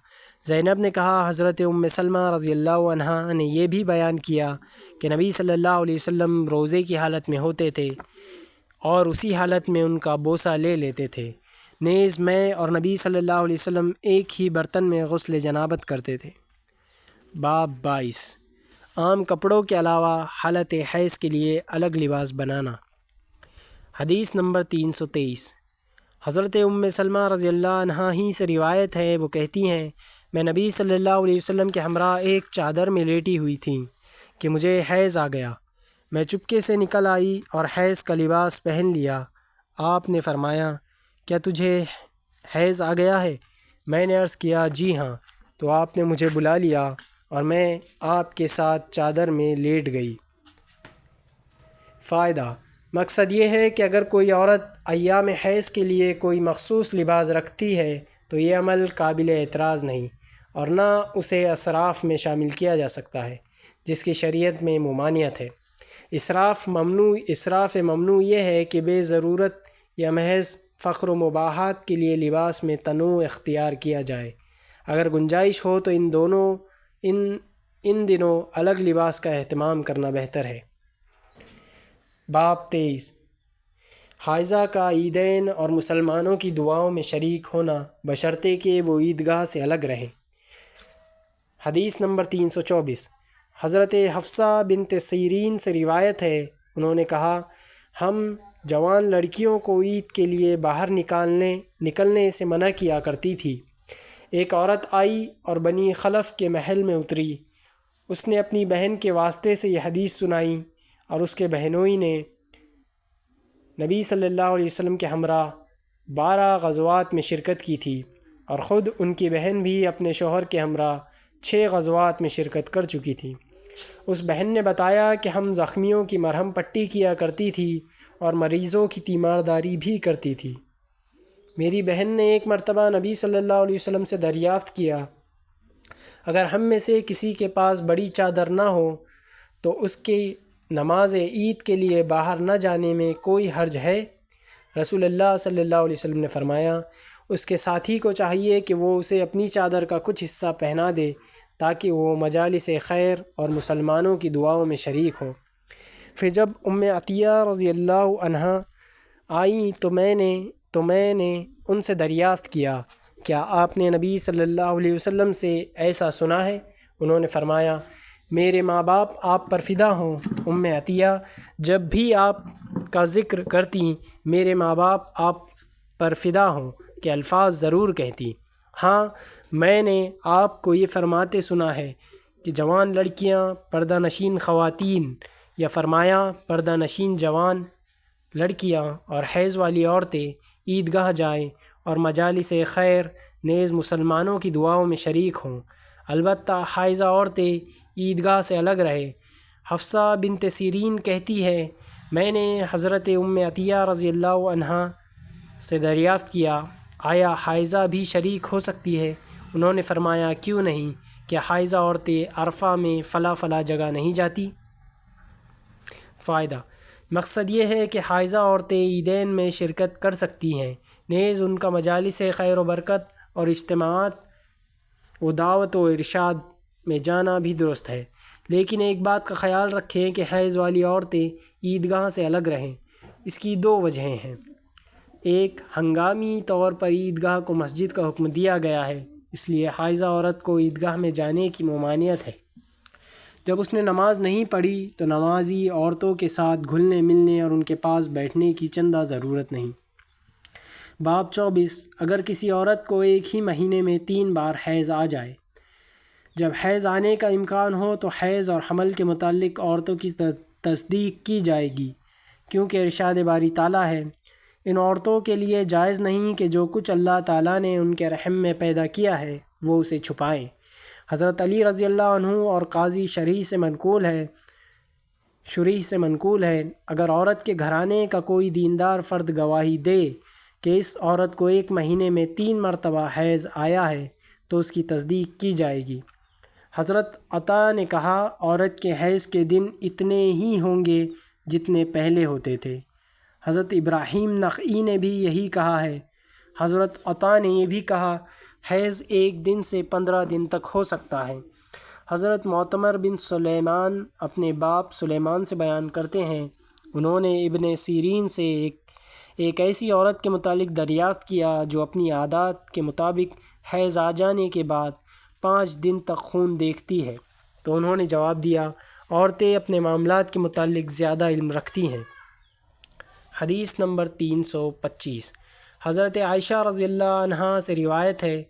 زینب نے کہا حضرت سلمہ رضی اللہ عنہا نے یہ بھی بیان کیا کہ نبی صلی اللہ علیہ وسلم روزے کی حالت میں ہوتے تھے اور اسی حالت میں ان کا بوسہ لے لیتے تھے۔ نیز میں اور نبی صلی اللہ علیہ وسلم ایک ہی برتن میں غسل جنابت کرتے تھے۔ باب 22 عام کپڑوں کے علاوہ حالت حیض کے لیے الگ لباس بنانا۔ حدیث نمبر 323 حضرت سلمہ رضی اللہ عنہا ہی سے روایت ہے، وہ کہتی ہیں میں نبی صلی اللہ علیہ وسلم کے ہمراہ ایک چادر میں لیٹی ہوئی تھیں کہ مجھے حیض آ گیا۔ میں چپکے سے نکل آئی اور حیض کا لباس پہن لیا۔ آپ نے فرمایا کیا تجھے حیض آ گیا ہے؟ میں نے عرض کیا جی ہاں، تو آپ نے مجھے بلا لیا اور میں آپ کے ساتھ چادر میں لیٹ گئی۔ فائدہ: مقصد یہ ہے کہ اگر کوئی عورت ایام حیض کے لیے کوئی مخصوص لباس رکھتی ہے تو یہ عمل قابل اعتراض نہیں اور نہ اسے اسراف میں شامل کیا جا سکتا ہے جس کی شریعت میں ممانعت ہے۔ اسراف ممنوع یہ ہے کہ بے ضرورت یا محض فخر و مباحات کے لیے لباس میں تنوع اختیار کیا جائے۔ اگر گنجائش ہو تو ان دنوں الگ لباس کا اہتمام کرنا بہتر ہے۔ باب 23 حائضہ کا عیدین اور مسلمانوں کی دعاؤں میں شریک ہونا بشرطے کہ وہ عیدگاہ سے الگ رہیں۔ حدیث نمبر 324 حضرت حفصہ بنت سیرین سے روایت ہے، انہوں نے کہا ہم جوان لڑکیوں کو عید کے لیے باہر نکلنے سے منع کیا کرتی تھی۔ ایک عورت آئی اور بنی خلف کے محل میں اتری۔ اس نے اپنی بہن کے واسطے سے یہ حدیث سنائی اور اس کے بہنوئی نے نبی صلی اللہ علیہ وسلم کے ہمراہ 12 غزوات میں شرکت کی تھی اور خود ان کی بہن بھی اپنے شوہر کے ہمراہ 6 غزوات میں شرکت کر چکی تھی۔ اس بہن نے بتایا کہ ہم زخمیوں کی مرہم پٹی کیا کرتی تھی اور مریضوں کی تیمارداری بھی کرتی تھی۔ میری بہن نے ایک مرتبہ نبی صلی اللہ علیہ وسلم سے دریافت کیا اگر ہم میں سے کسی کے پاس بڑی چادر نہ ہو تو اس کی نماز عید کے لیے باہر نہ جانے میں کوئی حرج ہے؟ رسول اللہ صلی اللہ علیہ وسلم نے فرمایا اس کے ساتھی کو چاہیے کہ وہ اسے اپنی چادر کا کچھ حصہ پہنا دے تاکہ وہ مجالس خیر اور مسلمانوں کی دعاؤں میں شریک ہو۔ پھر جب عطیہ رضی اللہ عنہا آئیں تو میں نے ان سے دریافت کیا کیا آپ نے نبی صلی اللہ علیہ وسلم سے ایسا سنا ہے؟ انہوں نے فرمایا میرے ماں باپ آپ پر فدا ہوں۔ عطیہ جب بھی آپ کا ذکر کرتی میرے ماں باپ آپ پر فدا ہوں کہ الفاظ ضرور کہتی۔ ہاں میں نے آپ کو یہ فرماتے سنا ہے کہ جوان لڑکیاں پردہ نشین خواتین یا فرمایا پردہ نشین جوان لڑکیاں اور حیض والی عورتیں عیدگاہ جائیں اور مجالس خیر نیز مسلمانوں کی دعاؤں میں شریک ہوں، البتہ حائضہ عورتیں عیدگاہ سے الگ رہے۔ حفصہ بنت سیرین کہتی ہے میں نے حضرت عطیہ رضی اللہ عنہا سے دریافت کیا آیا حائضہ بھی شریک ہو سکتی ہے؟ انہوں نے فرمایا کیوں نہیں، کیا حائضہ عورتیں عرفہ میں فلاں جگہ نہیں جاتی؟ فائدہ: مقصد یہ ہے کہ حائضہ عورتیں عیدین میں شرکت کر سکتی ہیں، نیز ان کا مجالس خیر و برکت اور اجتماعات و دعوت و ارشاد میں جانا بھی درست ہے، لیکن ایک بات کا خیال رکھیں کہ حیض والی عورتیں عیدگاہ سے الگ رہیں۔ اس کی 2 وجہیں ہیں۔ ایک، ہنگامی طور پر عیدگاہ کو مسجد کا حکم دیا گیا ہے، اس لیے حائضہ عورت کو عیدگاہ میں جانے کی ممانعت ہے۔ جب اس نے نماز نہیں پڑھی تو نمازی عورتوں کے ساتھ گھلنے ملنے اور ان کے پاس بیٹھنے کی چندہ ضرورت نہیں۔ باب 24 اگر کسی عورت کو ایک ہی مہینے میں 3 بار حیض آ جائے۔ جب حیض آنے کا امکان ہو تو حیض اور حمل کے متعلق عورتوں کی تصدیق کی جائے گی، کیونکہ ارشاد باری تعالیٰ ہے ان عورتوں کے لیے جائز نہیں کہ جو کچھ اللہ تعالیٰ نے ان کے رحم میں پیدا کیا ہے وہ اسے چھپائیں۔ حضرت علی رضی اللہ عنہ اور قاضی شریح سے منقول ہے اگر عورت کے گھرانے کا کوئی دیندار فرد گواہی دے کہ اس عورت کو ایک مہینے میں 3 مرتبہ حیض آیا ہے تو اس کی تصدیق کی جائے گی۔ حضرت عطا نے کہا عورت کے حیض کے دن اتنے ہی ہوں گے جتنے پہلے ہوتے تھے۔ حضرت ابراہیم نخعی نے بھی یہی کہا ہے۔ حضرت عطا نے یہ بھی کہا حیض 1 دن سے 15 دن تک ہو سکتا ہے۔ حضرت معتمر بن سلیمان اپنے باپ سلیمان سے بیان کرتے ہیں، انہوں نے ابن سیرین سے ایک ایسی عورت کے متعلق دریافت کیا جو اپنی عادات کے مطابق حیض آ جانے کے بعد 5 دن تک خون دیکھتی ہے، تو انہوں نے جواب دیا، عورتیں اپنے معاملات کے متعلق زیادہ علم رکھتی ہیں۔ حدیث نمبر 325، حضرت عائشہ رضی اللہ عنہا سے روایت ہے،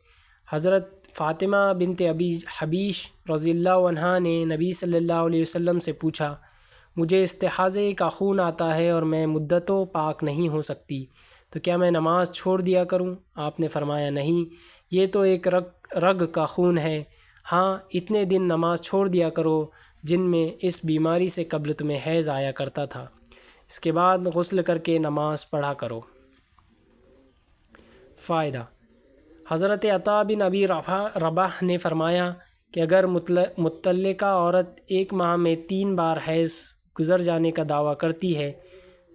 حضرت فاطمہ بنت ابی حبیش رضی اللہ عنہا نے نبی صلی اللہ علیہ وسلم سے پوچھا، مجھے استحاضے کا خون آتا ہے اور میں مدتوں پاک نہیں ہو سکتی، تو کیا میں نماز چھوڑ دیا کروں؟ آپ نے فرمایا، نہیں، یہ تو ایک رگ کا خون ہے، ہاں اتنے دن نماز چھوڑ دیا کرو جن میں اس بیماری سے قبل تمہیں حیض آیا کرتا تھا، اس کے بعد غسل کر کے نماز پڑھا کرو۔ فائدہ، حضرت عطا بن ابی رباح نے فرمایا کہ اگر مطلقہ عورت 1 ماہ میں 3 بار حیض گزر جانے کا دعویٰ کرتی ہے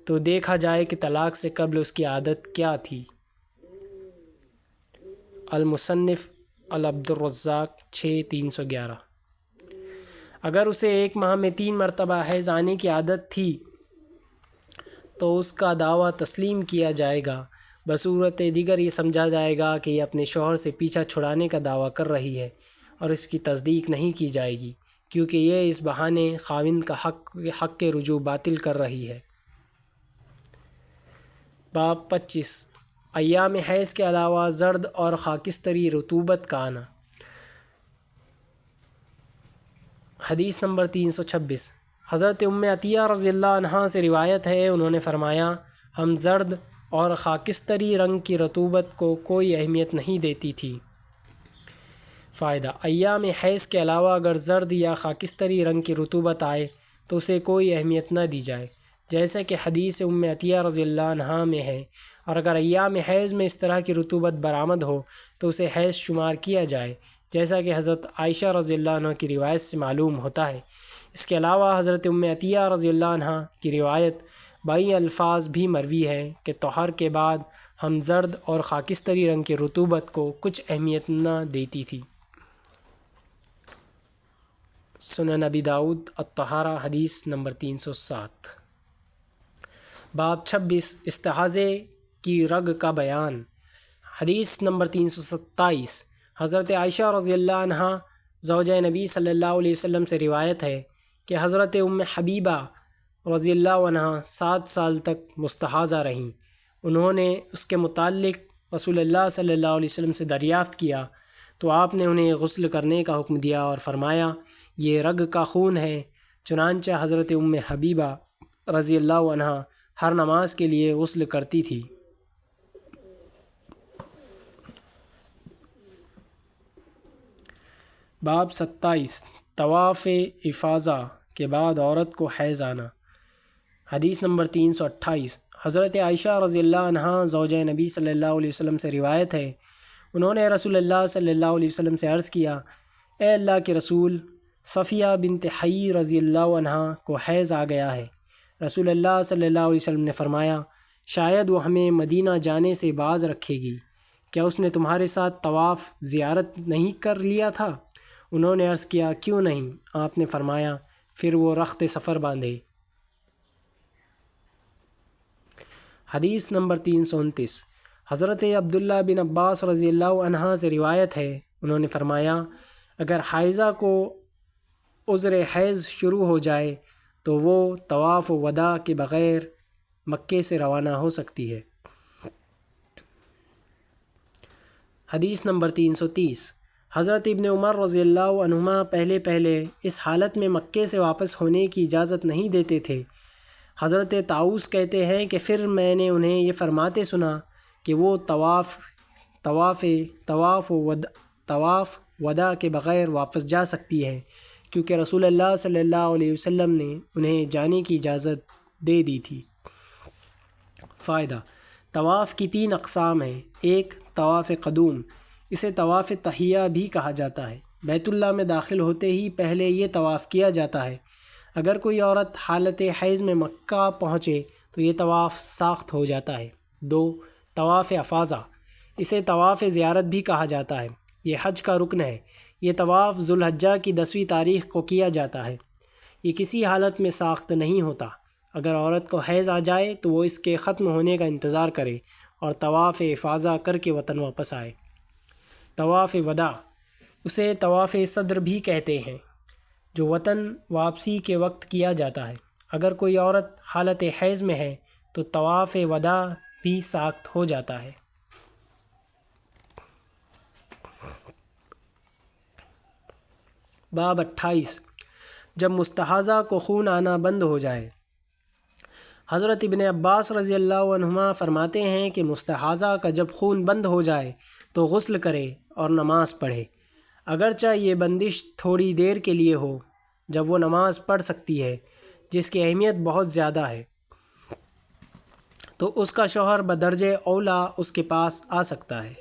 تو دیکھا جائے کہ طلاق سے قبل اس کی عادت کیا تھی۔ المصنف العبد الرزاق 6/311۔ اگر اسے 1 ماہ میں 3 مرتبہ حیض آنے کی عادت تھی تو اس کا دعویٰ تسلیم کیا جائے گا، بصورت دیگر یہ سمجھا جائے گا کہ یہ اپنے شوہر سے پیچھا چھڑانے کا دعویٰ کر رہی ہے اور اس کی تصدیق نہیں کی جائے گی، کیونکہ یہ اس بہانے خاوند کا حق کے رجوع باطل کر رہی ہے۔ باب 25، ایام حیض کے علاوہ زرد اور خاکستری رطوبت کا آنا۔ حدیث نمبر 326، حضرت ام عطیہ رضی اللہ عنہا سے روایت ہے، انہوں نے فرمایا، ہم زرد اور خاکستری رنگ کی رطوبت کو کوئی اہمیت نہیں دیتی تھی۔ فائدہ، ایام حیض کے علاوہ اگر زرد یا خاکستری رنگ کی رطوبت آئے تو اسے کوئی اہمیت نہ دی جائے، جیسے کہ حدیث ام عطیہ رضی اللہ عنہا میں ہے، اور اگر ایام حیض میں اس طرح کی رطوبت برآمد ہو تو اسے حیض شمار کیا جائے، جیسا کہ حضرت عائشہ رضی اللہ عنہ کی روایت سے معلوم ہوتا ہے۔ اس کے علاوہ حضرت ام عطیہ رضی اللہ عنہ کی روایت بائی الفاظ بھی مروی ہے کہ طہر کے بعد ہم زرد اور خاکستری رنگ کی رطوبت کو کچھ اہمیت نہ دیتی تھی۔ سنن ابی داؤد الطہارہ حدیث نمبر 307۔ باب 26، استحاضے کی رگ کا بیان۔ حدیث نمبر 327، حضرت عائشہ رضی اللہ عنہا زوجہ نبی صلی اللہ علیہ وسلم سے روایت ہے کہ حضرت ام حبیبہ رضی اللہ عنہا 7 سال تک مستحاضہ رہیں۔ انہوں نے اس کے متعلق رسول اللہ صلی اللہ علیہ وسلم سے دریافت کیا تو آپ نے انہیں غسل کرنے کا حکم دیا اور فرمایا، یہ رگ کا خون ہے۔ چنانچہ حضرت ام حبیبہ رضی اللہ عنہا ہر نماز کے لیے غسل کرتی تھی۔ باب 27، طواف افاضہ کے بعد عورت کو حیض آنا۔ حدیث نمبر 328، حضرت عائشہ رضی اللہ عنہا زوجہ نبی صلی اللہ علیہ وسلم سے روایت ہے، انہوں نے رسول اللہ صلی اللہ علیہ وسلم سے عرض کیا، اے اللہ کے رسول، صفیہ بنت حیی رضی اللہ عنہا کو حیض آ گیا ہے۔ رسول اللہ صلی اللہ علیہ وسلم نے فرمایا، شاید وہ ہمیں مدینہ جانے سے باز رکھے گی، کیا اس نے تمہارے ساتھ طواف زیارت نہیں کر لیا تھا؟ انہوں نے عرض کیا، کیوں نہیں؟ آپ نے فرمایا، پھر وہ رخت سفر باندھے۔ حدیث نمبر 329، حضرت عبداللہ بن عباس رضی اللہ عنہ سے روایت ہے، انہوں نے فرمایا، اگر حائضہ کو عذر حیض شروع ہو جائے تو وہ طواف وداع کے بغیر مکے سے روانہ ہو سکتی ہے۔ حدیث نمبر 330، حضرت ابن عمر رضی اللہ عنہما پہلے اس حالت میں مکے سے واپس ہونے کی اجازت نہیں دیتے تھے۔ حضرت طاؤس کہتے ہیں کہ پھر میں نے انہیں یہ فرماتے سنا کہ وہ طواف وداع کے بغیر واپس جا سکتی ہے، کیونکہ رسول اللہ صلی اللہ علیہ وسلم نے انہیں جانے کی اجازت دے دی تھی۔ فائدہ، طواف کی 3 اقسام ہیں۔ ایک، طواف قدوم، اسے طواف تحیہ بھی کہا جاتا ہے۔ بیت اللہ میں داخل ہوتے ہی پہلے یہ طواف کیا جاتا ہے۔ اگر کوئی عورت حالت حیض میں مکہ پہنچے تو یہ طواف ساخت ہو جاتا ہے۔ 2، طواف افاضہ، اسے طواف زیارت بھی کہا جاتا ہے۔ یہ حج کا رکن ہے۔ یہ طواف ذوالحجہ کی 10ویں تاریخ کو کیا جاتا ہے۔ یہ کسی حالت میں ساخت نہیں ہوتا۔ اگر عورت کو حیض آ جائے تو وہ اس کے ختم ہونے کا انتظار کرے اور طواف افاضہ کر کے وطن واپس آئے۔ طواف وداع، اسے طواف صدر بھی کہتے ہیں، جو وطن واپسی کے وقت کیا جاتا ہے۔ اگر کوئی عورت حالت حیض میں ہے تو طواف وداع بھی ساخت ہو جاتا ہے۔ باب 28، جب مستحاضہ کو خون آنا بند ہو جائے۔ حضرت ابن عباس رضی اللہ عنہما فرماتے ہیں کہ مستحاضہ کا جب خون بند ہو جائے تو غسل کرے اور نماز پڑھے، اگرچہ یہ بندش تھوڑی دیر کے لیے ہو۔ جب وہ نماز پڑھ سکتی ہے جس کی اہمیت بہت زیادہ ہے تو اس کا شوہر بدرجہ اولا اس کے پاس آ سکتا ہے۔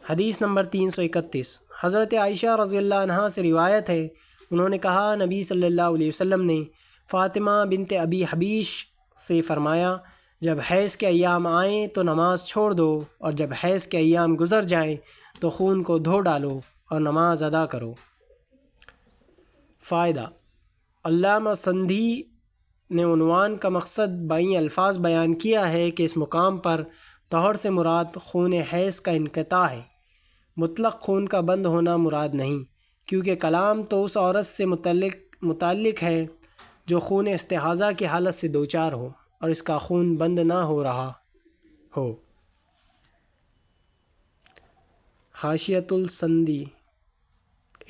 حدیث نمبر 331، حضرت عائشہ رضی اللہ عنہا سے روایت ہے، انہوں نے کہا نبی صلی اللہ علیہ وسلم نے فاطمہ بنت ابی حبیش سے فرمایا، جب حیض کے ایام آئیں تو نماز چھوڑ دو، اور جب حیض کے ایام گزر جائیں تو خون کو دھو ڈالو اور نماز ادا کرو۔ فائدہ، علامہ سندھی نے عنوان کا مقصد بائیں الفاظ بیان کیا ہے کہ اس مقام پر طہر سے مراد خون حیض کا انقطاع ہے، مطلق خون کا بند ہونا مراد نہیں، کیونکہ کلام تو اس عورت سے متعلق ہے جو خون استحاضہ کی حالت سے دوچار ہو اور اس کا خون بند نہ ہو رہا ہو۔ حاشیۃ السندی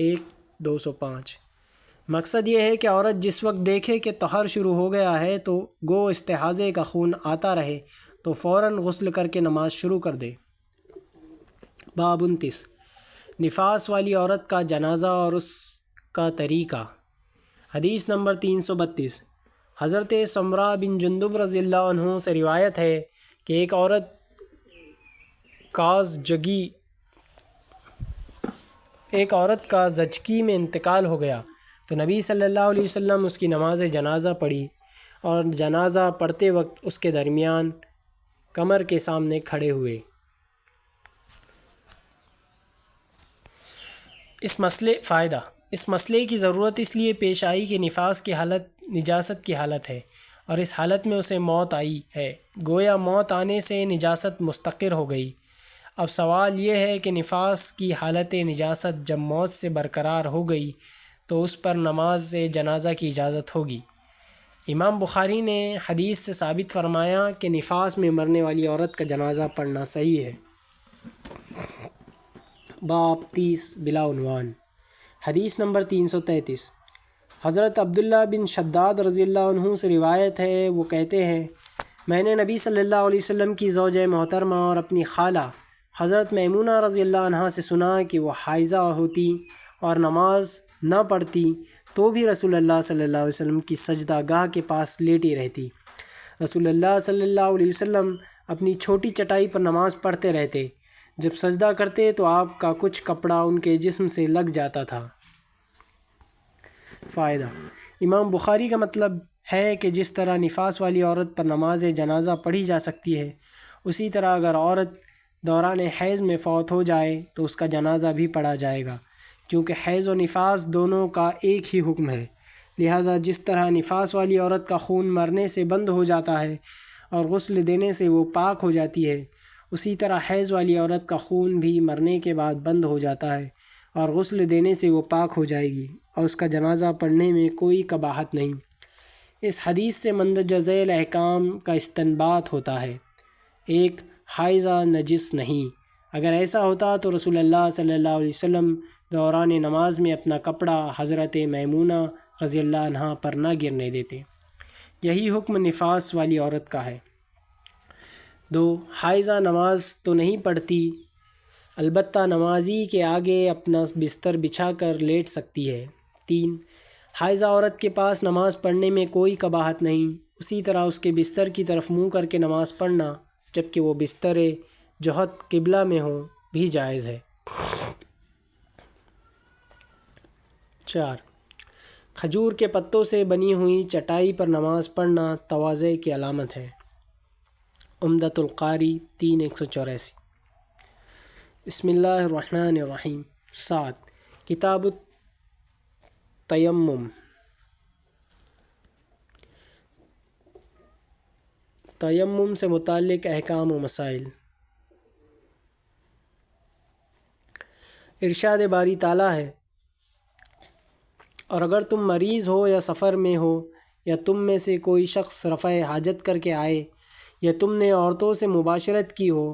1/205، مقصد یہ ہے کہ عورت جس وقت دیکھے کہ طہر شروع ہو گیا ہے تو گو استحاضے کا خون آتا رہے تو فوراً غسل کر کے نماز شروع کر دے۔ باب 29، نفاس والی عورت کا جنازہ اور اس کا طریقہ۔ حدیث نمبر 332، حضرت سمرہ بن جندب رضی اللہ عنہ سے روایت ہے کہ ایک عورت کا زچگی میں انتقال ہو گیا تو نبی صلی اللہ علیہ وسلم اس کی نماز جنازہ پڑھی اور جنازہ پڑھتے وقت اس کے درمیان کمر کے سامنے کھڑے ہوئے۔ فائدہ، اس مسئلے کی ضرورت اس لیے پیش آئی کہ نفاس کی حالت نجاست کی حالت ہے اور اس حالت میں اسے موت آئی ہے، گویا موت آنے سے نجاست مستقر ہو گئی۔ اب سوال یہ ہے کہ نفاس کی حالت نجاست جب موت سے برقرار ہو گئی تو اس پر نماز جنازہ کی اجازت ہوگی۔ امام بخاری نے حدیث سے ثابت فرمایا کہ نفاس میں مرنے والی عورت کا جنازہ پڑھنا صحیح ہے۔ باب 30 بلا عنوان۔ حدیث نمبر 333، حضرت عبداللہ بن شداد رضی اللہ عنہ سے روایت ہے، وہ کہتے ہیں میں نے نبی صلی اللہ علیہ وسلم کی زوجہ محترمہ اور اپنی خالہ حضرت میمونہ رضی اللہ عنہا سے سنا کہ وہ حائضہ ہوتی اور نماز نہ پڑھتی تو بھی رسول اللہ صلی اللہ علیہ وسلم کی سجدہ گاہ کے پاس لیٹی رہتی۔ رسول اللہ صلی اللہ علیہ وسلم اپنی چھوٹی چٹائی پر نماز پڑھتے رہتے، جب سجدہ کرتے تو آپ کا کچھ کپڑا ان کے جسم سے لگ جاتا تھا۔ فائدہ، امام بخاری کا مطلب ہے کہ جس طرح نفاس والی عورت پر نماز جنازہ پڑھی جا سکتی ہے، اسی طرح اگر عورت دوران حیض میں فوت ہو جائے تو اس کا جنازہ بھی پڑھا جائے گا، کیونکہ حیض و نفاس دونوں کا ایک ہی حکم ہے۔ لہٰذا جس طرح نفاس والی عورت کا خون مرنے سے بند ہو جاتا ہے اور غسل دینے سے وہ پاک ہو جاتی ہے، اسی طرح حیض والی عورت کا خون بھی مرنے کے بعد بند ہو جاتا ہے اور غسل دینے سے وہ پاک ہو جائے گی اور اس کا جنازہ پڑھنے میں کوئی قباحت نہیں۔ اس حدیث سے مندرجہ ذیل احکام کا استنباط ہوتا ہے: 1، حائضہ نجس نہیں۔ اگر ایسا ہوتا تو رسول اللہ صلی اللہ علیہ وسلم دوران نماز میں اپنا کپڑا حضرت میمونہ رضی اللہ عنہا پر نہ گرنے دیتے۔ یہی حکم نفاس والی عورت کا ہے۔ 2، حائضہ نماز تو نہیں پڑھتی، البتہ نمازی کے آگے اپنا بستر بچھا کر لیٹ سکتی ہے۔ 3، حائضہ عورت کے پاس نماز پڑھنے میں کوئی قباحت نہیں، اسی طرح اس کے بستر کی طرف منہ کر کے نماز پڑھنا جبکہ وہ بستر جہت قبلہ میں ہو بھی جائز ہے۔ 4، کھجور کے پتوں سے بنی ہوئی چٹائی پر نماز پڑھنا تواضع کی علامت ہے۔ عمدۃ القاری 3/184۔ بسم اللہ الرحمن الرحیم۔ 7 کتاب التیمم۔ تیمم سے متعلق احکام و مسائل۔ ارشاد باری تعالیٰ ہے، اور اگر تم مریض ہو یا سفر میں ہو یا تم میں سے کوئی شخص رفع حاجت کر کے آئے یا تم نے عورتوں سے مباشرت کی ہو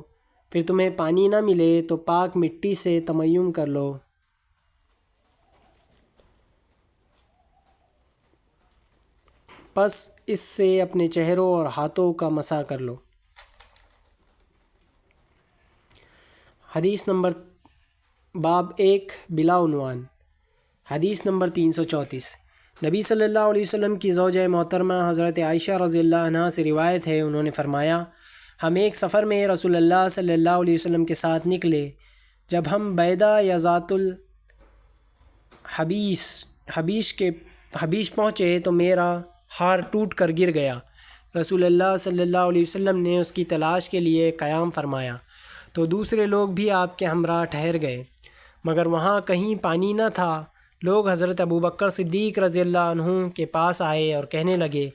پھر تمہیں پانی نہ ملے تو پاک مٹی سے تیمم کر لو۔ پس اس سے اپنے چہروں اور ہاتھوں کا مسح کر لو۔ حدیث نمبر باب 1 بلا عنوان۔ حدیث نمبر 334۔ نبی صلی اللہ علیہ وسلم کی زوجہ محترمہ حضرت عائشہ رضی اللہ عنہا سے روایت ہے، انہوں نے فرمایا، ہم ایک سفر میں رسول اللہ صلی اللہ علیہ وسلم کے ساتھ نکلے۔ جب ہم بیدہ یا ذات الحبیش پہنچے تو میرا ہار ٹوٹ کر گر گیا۔ رسول اللہ صلی اللہ علیہ وسلم نے اس کی تلاش کے لیے قیام فرمایا تو دوسرے لوگ بھی آپ کے ہمراہ ٹھہر گئے، مگر وہاں کہیں پانی نہ تھا۔ لوگ حضرت ابوبکر صدیق رضی اللہ عنہ کے پاس آئے اور کہنے لگے،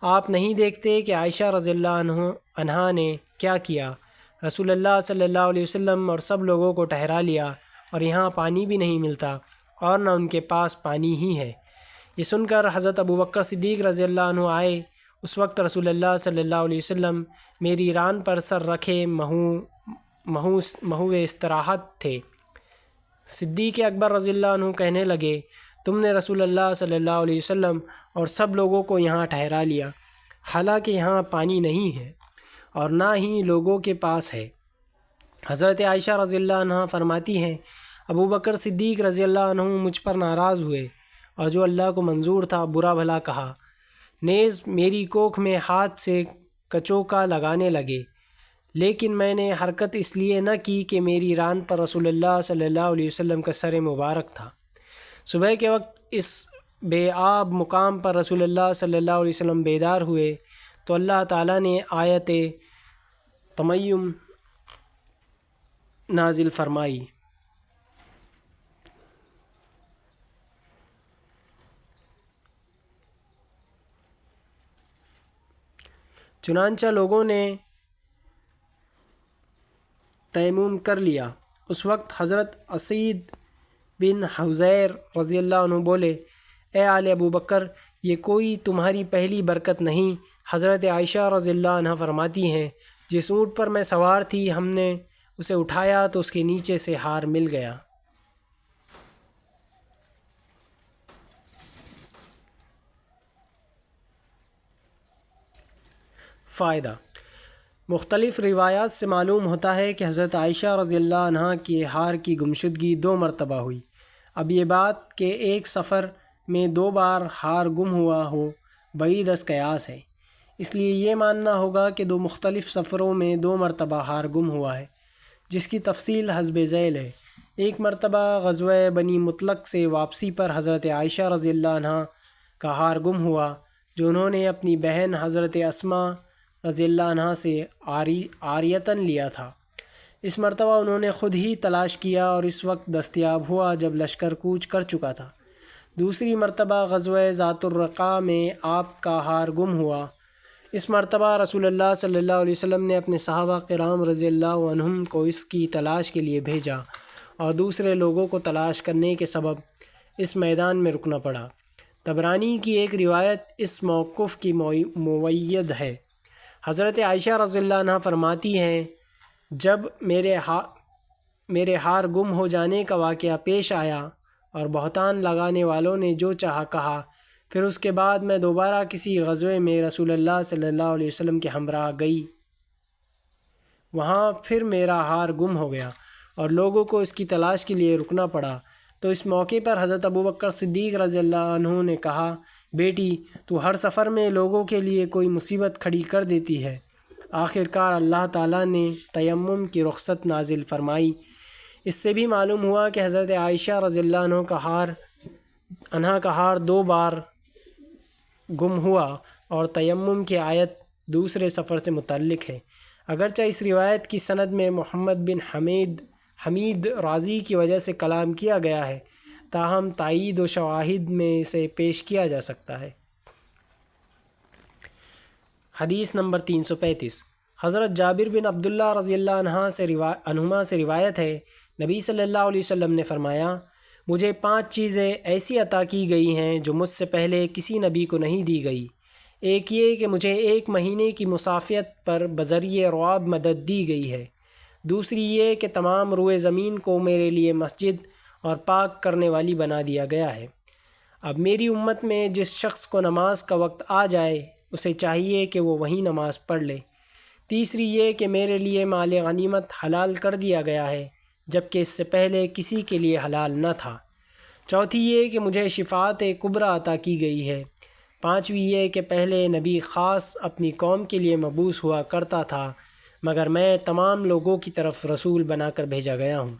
آپ نہیں دیکھتے کہ عائشہ رضی اللہ عنہا نے کیا کیا؟ رسول اللہ صلی اللہ علیہ وسلم اور سب لوگوں کو ٹھہرا لیا اور یہاں پانی بھی نہیں ملتا اور نہ ان کے پاس پانی ہی ہے۔ یہ سن کر حضرت ابوبکر صدیق رضی اللہ عنہ آئے۔ اس وقت رسول اللہ صلی اللہ علیہ وسلم میری ران پر سر رکھے محو استراحت تھے۔ صدیق اکبر رضی اللہ عنہ کہنے لگے، تم نے رسول اللہ صلی اللہ علیہ وسلم اور سب لوگوں کو یہاں ٹھہرا لیا، حالانکہ یہاں پانی نہیں ہے اور نہ ہی لوگوں کے پاس ہے۔ حضرت عائشہ رضی اللہ عنہ فرماتی ہیں، ابوبکر صدیق رضی اللہ عنہ مجھ پر ناراض ہوئے اور جو اللہ کو منظور تھا برا بھلا کہا، نیز میری کوکھ میں ہاتھ سے کچوکا لگانے لگے، لیکن میں نے حرکت اس لیے نہ کی کہ میری ران پر رسول اللہ صلی اللہ علیہ وسلم کا سر مبارک تھا۔ صبح کے وقت اس بے آب مقام پر رسول اللہ صلی اللہ علیہ وسلم بیدار ہوئے تو اللہ تعالیٰ نے آیت تیمم نازل فرمائی۔ چنانچہ لوگوں نے تیمم کر لیا۔ اس وقت حضرت اسید بن حضیر رضی اللہ عنہ بولے، اے آل ابوبکر، یہ کوئی تمہاری پہلی برکت نہیں۔ حضرت عائشہ رضی اللہ عنہ فرماتی ہیں، جس اونٹ پر میں سوار تھی ہم نے اسے اٹھایا تو اس کے نیچے سے ہار مل گیا۔ فائدہ: مختلف روایات سے معلوم ہوتا ہے کہ حضرت عائشہ رضی اللہ عنہ کے ہار کی گمشدگی 2 مرتبہ ہوئی۔ اب یہ بات کہ ایک سفر میں 2 بار ہار گم ہوا ہو بعید از قیاس ہے، اس لیے یہ ماننا ہوگا کہ 2 مختلف سفروں میں 2 مرتبہ ہار گم ہوا ہے، جس کی تفصیل حسب ذیل ہے۔ ایک مرتبہ غزوہ بنی مطلق سے واپسی پر حضرت عائشہ رضی اللہ عنہ کا ہار گم ہوا، جو انہوں نے اپنی بہن حضرت اسماء رضی اللہ عنہ سے عاریۃً لیا تھا۔ اس مرتبہ انہوں نے خود ہی تلاش کیا اور اس وقت دستیاب ہوا جب لشکر کوچ کر چکا تھا۔ دوسری مرتبہ غزوہ ذات الرقاء میں آپ کا ہار گم ہوا۔ اس مرتبہ رسول اللہ صلی اللہ علیہ وسلم نے اپنے صحابہ کرام رضی اللہ عنہم کو اس کی تلاش کے لیے بھیجا اور دوسرے لوگوں کو تلاش کرنے کے سبب اس میدان میں رکنا پڑا۔ طبرانی کی ایک روایت اس موقف کی مؤید ہے۔ حضرت عائشہ رضی اللہ عنہ فرماتی ہیں، جب میرے ہار گم ہو جانے کا واقعہ پیش آیا اور بہتان لگانے والوں نے جو چاہا کہا، پھر اس کے بعد میں دوبارہ کسی غزوے میں رسول اللہ صلی اللہ علیہ وسلم کے ہمراہ گئی، وہاں پھر میرا ہار گم ہو گیا اور لوگوں کو اس کی تلاش کے لیے رکنا پڑا۔ تو اس موقع پر حضرت ابوبکر صدیق رضی اللہ عنہ نے کہا، بیٹی، تو ہر سفر میں لوگوں کے لیے کوئی مصیبت کھڑی کر دیتی ہے۔ آخر کار اللہ تعالیٰ نے تیمم کی رخصت نازل فرمائی۔ اس سے بھی معلوم ہوا کہ حضرت عائشہ رضی اللہ عنہ کا ہار 2 بار گم ہوا اور تیمم کی آیت دوسرے سفر سے متعلق ہے۔ اگرچہ اس روایت کی سند میں محمد بن حمید رازی کی وجہ سے کلام کیا گیا ہے، تاہم تائید و شواہد میں اسے پیش کیا جا سکتا ہے۔ حدیث نمبر 335۔ حضرت جابر بن عبداللہ رضی اللہ عنہما سے روایت ہے، نبی صلی اللہ علیہ وسلم نے فرمایا، مجھے 5 چیزیں ایسی عطا کی گئی ہیں جو مجھ سے پہلے کسی نبی کو نہیں دی گئی۔ ایک یہ کہ مجھے 1 مہینے کی مسافیت پر بذریعہ رعب مدد دی گئی ہے۔ دوسری یہ کہ تمام روئے زمین کو میرے لیے مسجد اور پاک کرنے والی بنا دیا گیا ہے۔ اب میری امت میں جس شخص کو نماز کا وقت آ جائے اسے چاہیے کہ وہ وہیں نماز پڑھ لے۔ تیسری یہ کہ میرے لیے مال غنیمت حلال کر دیا گیا ہے، جبکہ اس سے پہلے کسی کے لیے حلال نہ تھا۔ چوتھی یہ کہ مجھے شفاعت کبریٰ عطا کی گئی ہے۔ پانچویں یہ کہ پہلے نبی خاص اپنی قوم کے لیے مبعوث ہوا کرتا تھا، مگر میں تمام لوگوں کی طرف رسول بنا کر بھیجا گیا ہوں۔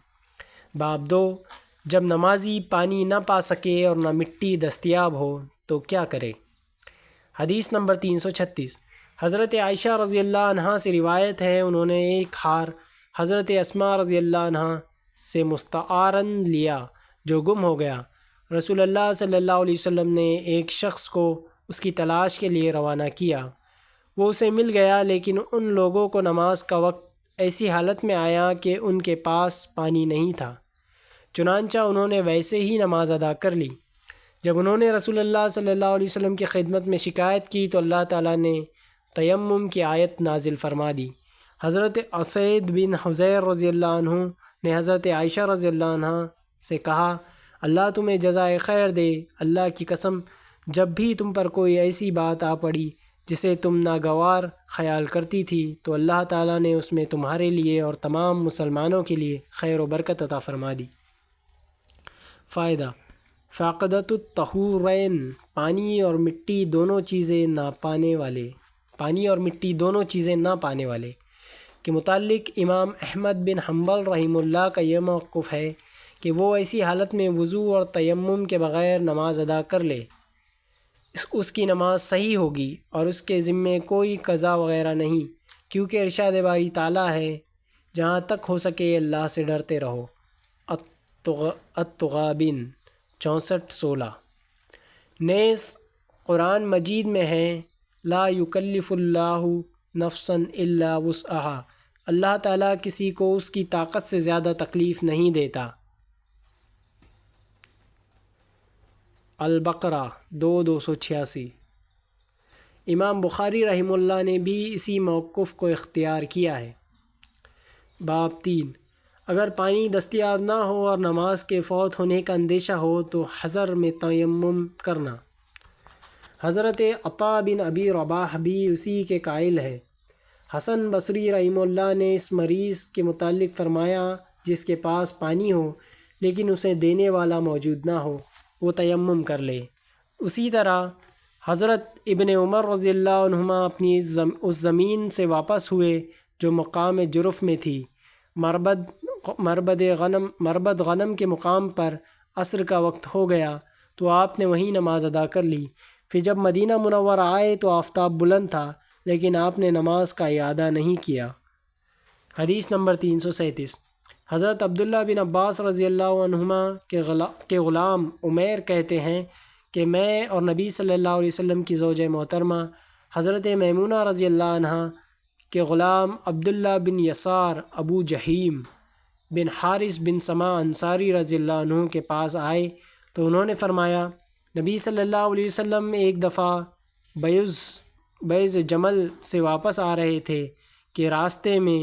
باب 2، جب نمازی پانی نہ پا سکے اور نہ مٹی دستیاب ہو تو کیا کرے؟ حدیث نمبر 336۔ حضرت عائشہ رضی اللہ عنہا سے روایت ہے، انہوں نے ایک ہار حضرت اسماء رضی اللہ عنہا سے مستعارن لیا جو گم ہو گیا۔ رسول اللہ صلی اللہ علیہ وسلم نے ایک شخص کو اس کی تلاش کے لیے روانہ کیا۔ وہ اسے مل گیا، لیکن ان لوگوں کو نماز کا وقت ایسی حالت میں آیا کہ ان کے پاس پانی نہیں تھا، چنانچہ انہوں نے ویسے ہی نماز ادا کر لی۔ جب انہوں نے رسول اللہ صلی اللہ علیہ وسلم کی خدمت میں شکایت کی تو اللہ تعالیٰ نے تیمم کی آیت نازل فرما دی۔ حضرت اسید بن حضیر رضی اللہ عنہ نے حضرت عائشہ رضی اللہ عنہ سے کہا، اللہ تمہیں جزائے خیر دے، اللہ کی قسم جب بھی تم پر کوئی ایسی بات آ پڑی جسے تم ناگوار خیال کرتی تھی تو اللہ تعالیٰ نے اس میں تمہارے لیے اور تمام مسلمانوں کے لیے خیر و برکت عطا فرما دی۔ فائدہ: فاقدۃ الطہورین، پانی اور مٹی دونوں چیزیں نہ پانے والے کے متعلق امام احمد بن حنبل رحمہ اللہ کا یہ موقف ہے کہ وہ ایسی حالت میں وضو اور تیمم کے بغیر نماز ادا کر لے، اس کی نماز صحیح ہوگی اور اس کے ذمے کوئی قضا وغیرہ نہیں، کیونکہ ارشاد باری تعالیٰ ہے، جہاں تک ہو سکے اللہ سے ڈرتے رہو۔ التغابن 64-16۔ نیز قرآن مجید میں ہے، لا یکلف اللہ نفسا الا وسعہا، اللہ تعالیٰ کسی کو اس کی طاقت سے زیادہ تکلیف نہیں دیتا۔ البقرہ 2:286۔ امام بخاری رحمہ اللہ نے بھی اسی موقف کو اختیار کیا ہے۔ باب 3، اگر پانی دستیاب نہ ہو اور نماز کے فوت ہونے کا اندیشہ ہو تو حضر میں تیمم کرنا۔ حضرت عطا بن ابی رباح بھی اسی کے قائل ہے۔ حسن بصری رحمہ اللہ نے اس مریض کے متعلق فرمایا، جس کے پاس پانی ہو لیکن اسے دینے والا موجود نہ ہو، وہ تیمم کر لے۔ اسی طرح حضرت ابن عمر رضی اللہ عنہما اپنی اس زمین سے واپس ہوئے جو مقام جرف میں تھی۔ مربد غنم کے مقام پر عصر کا وقت ہو گیا تو آپ نے وہیں نماز ادا کر لی۔ پھر جب مدینہ منورہ آئے تو آفتاب بلند تھا، لیکن آپ نے نماز کا اعادہ نہیں کیا۔ حدیث نمبر 337۔ حضرت عبداللہ بن عباس رضی اللہ عنہما کے غلام عمیر کہتے ہیں کہ میں اور نبی صلی اللہ علیہ وسلم کی زوجہ محترمہ حضرت میمونہ رضی اللہ عنہا کے غلام عبداللہ بن یسار ابو جہیم بن حارث بن سما انصاری رضی اللہ عنہ کے پاس آئے تو انہوں نے فرمایا، نبی صلی اللہ علیہ وسلم ایک دفعہ بیض جمل سے واپس آ رہے تھے کہ راستے میں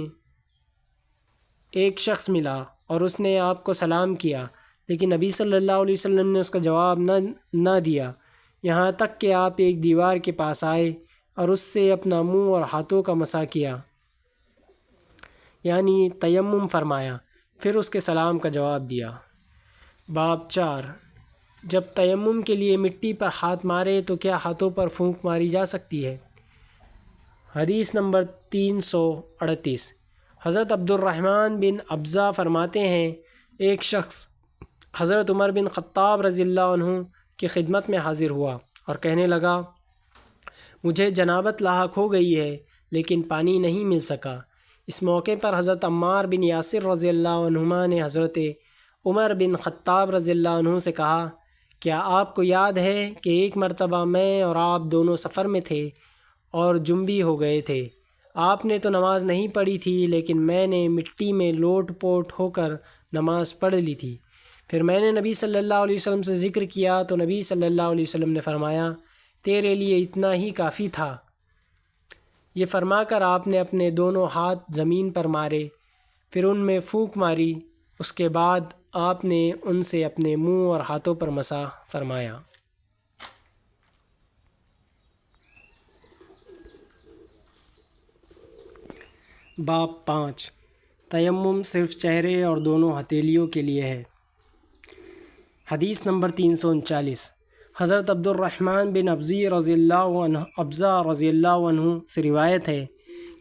ایک شخص ملا اور اس نے آپ کو سلام کیا، لیکن نبی صلی اللہ علیہ وسلم نے اس کا جواب نہ دیا، یہاں تک کہ آپ ایک دیوار کے پاس آئے اور اس سے اپنا منہ اور ہاتھوں کا مسح کیا، یعنی تیمم فرمایا، پھر اس کے سلام کا جواب دیا۔ باب 4، جب تیمم کے لیے مٹی پر ہاتھ مارے تو کیا ہاتھوں پر پھونک ماری جا سکتی ہے؟ حدیث نمبر 338۔ حضرت عبد الرحمن بن ابزہ فرماتے ہیں، ایک شخص حضرت عمر بن خطاب رضی اللہ عنہ کی خدمت میں حاضر ہوا اور کہنے لگا، مجھے جنابت لاحق ہو گئی ہے لیکن پانی نہیں مل سکا۔ اس موقع پر حضرت عمار بن یاسر رضی اللہ عنہما نے حضرت عمر بن خطاب رضی اللہ عنہ سے کہا، کیا آپ کو یاد ہے کہ ایک مرتبہ میں اور آپ دونوں سفر میں تھے اور جنبی ہو گئے تھے؟ آپ نے تو نماز نہیں پڑھی تھی، لیکن میں نے مٹی میں لوٹ پوٹ ہو کر نماز پڑھ لی تھی۔ پھر میں نے نبی صلی اللہ علیہ وسلم سے ذکر کیا تو نبی صلی اللہ علیہ وسلم نے فرمایا، تیرے لیے اتنا ہی کافی تھا۔ یہ فرما کر آپ نے اپنے دونوں ہاتھ زمین پر مارے، پھر ان میں پھونک ماری۔ اس کے بعد آپ نے ان سے اپنے منہ اور ہاتھوں پر مسح فرمایا۔ باب 5 تیمم صرف چہرے اور دونوں ہتھیلیوں کے لیے ہے۔ حدیث نمبر 339، حضرت عبد الرحمن بن ابزہ رضی اللہ عنہ سے روایت ہے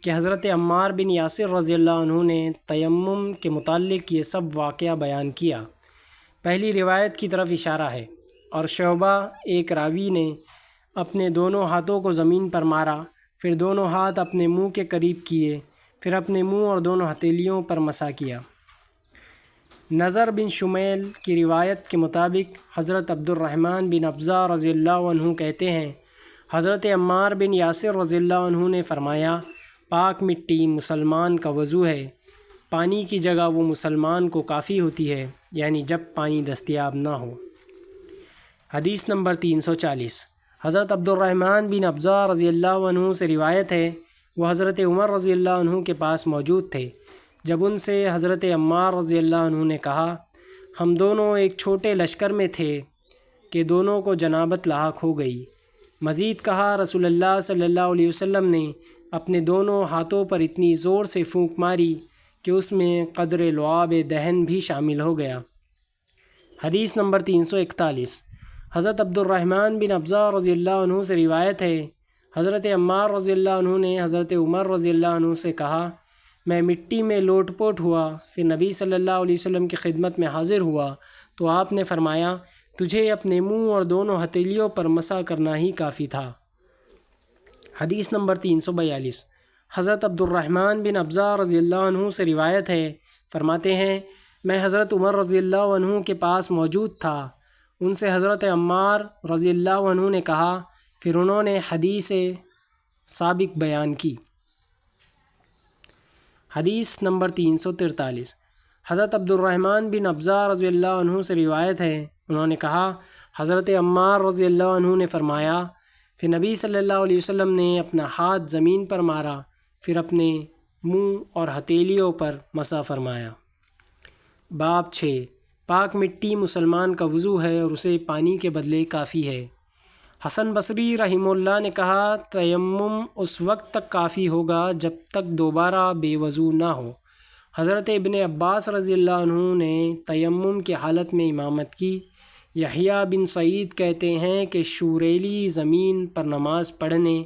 کہ حضرت عمار بن یاسر رضی اللہ عنہ نے تیمم کے متعلق یہ سب واقعہ بیان کیا۔ پہلی روایت کی طرف اشارہ ہے، اور شعبہ ایک راوی نے اپنے دونوں ہاتھوں کو زمین پر مارا، پھر دونوں ہاتھ اپنے منہ کے قریب کیے، پھر اپنے منہ اور دونوں ہتھیلیوں پر مسح کیا۔ نظر بن شمیل کی روایت کے مطابق حضرت عبد الرحمن بن ابزہ رضی اللہ عنہ کہتے ہیں، حضرت عمار بن یاسر رضی اللہ عنہ نے فرمایا، پاک مٹی مسلمان کا وضو ہے، پانی کی جگہ وہ مسلمان کو کافی ہوتی ہے، یعنی جب پانی دستیاب نہ ہو۔ حدیث نمبر 340، حضرت عبد الرحمن بن ابزہ رضی اللہ عنہ سے روایت ہے، وہ حضرت عمر رضی اللہ عنہ کے پاس موجود تھے جب ان سے حضرت عمار رضی اللہ عنہ نے کہا، ہم دونوں ایک چھوٹے لشکر میں تھے کہ دونوں کو جنابت لاحق ہو گئی۔ مزید کہا، رسول اللہ صلی اللہ علیہ وسلم نے اپنے دونوں ہاتھوں پر اتنی زور سے پھونک ماری کہ اس میں قدر لعاب دہن بھی شامل ہو گیا۔ حدیث نمبر 341، حضرت عبد الرحمن بن ابزہ رضی اللہ عنہ سے روایت ہے، حضرت عمار رضی اللہ عنہ نے حضرت عمر رضی اللہ عنہ سے کہا، میں مٹی میں لوٹ پوٹ ہوا، پھر نبی صلی اللہ علیہ وسلم کی خدمت میں حاضر ہوا تو آپ نے فرمایا، تجھے اپنے منہ اور دونوں ہتھیلیوں پر مسح کرنا ہی کافی تھا۔ حدیث نمبر 342، حضرت عبد الرحمن بن ابزہ رضی اللہ عنہ سے روایت ہے، فرماتے ہیں، میں حضرت عمر رضی اللہ عنہ کے پاس موجود تھا، ان سے حضرت عمار رضی اللہ عنہ نے کہا، پھر انہوں نے حدیث سابق بیان کی۔ حدیث نمبر 343، حضرت عبد الرحمن بن ابزہ رضی اللہ عنہ سے روایت ہے، انہوں نے کہا، حضرت عمار رضی اللہ عنہ نے فرمایا، پھر نبی صلی اللہ علیہ وسلم نے اپنا ہاتھ زمین پر مارا، پھر اپنے منہ اور ہتھیلیوں پر مسح فرمایا۔ باب 6 پاک مٹی مسلمان کا وضو ہے اور اسے پانی کے بدلے کافی ہے۔ حسن بصری رحمہ اللہ نے کہا، تیمم اس وقت تک کافی ہوگا جب تک دوبارہ بے وضو نہ ہو۔ حضرت ابن عباس رضی اللہ عنہ نے تیمم کی حالت میں امامت کی۔ یحییٰ بن سعید کہتے ہیں کہ شوریلی زمین پر نماز پڑھنے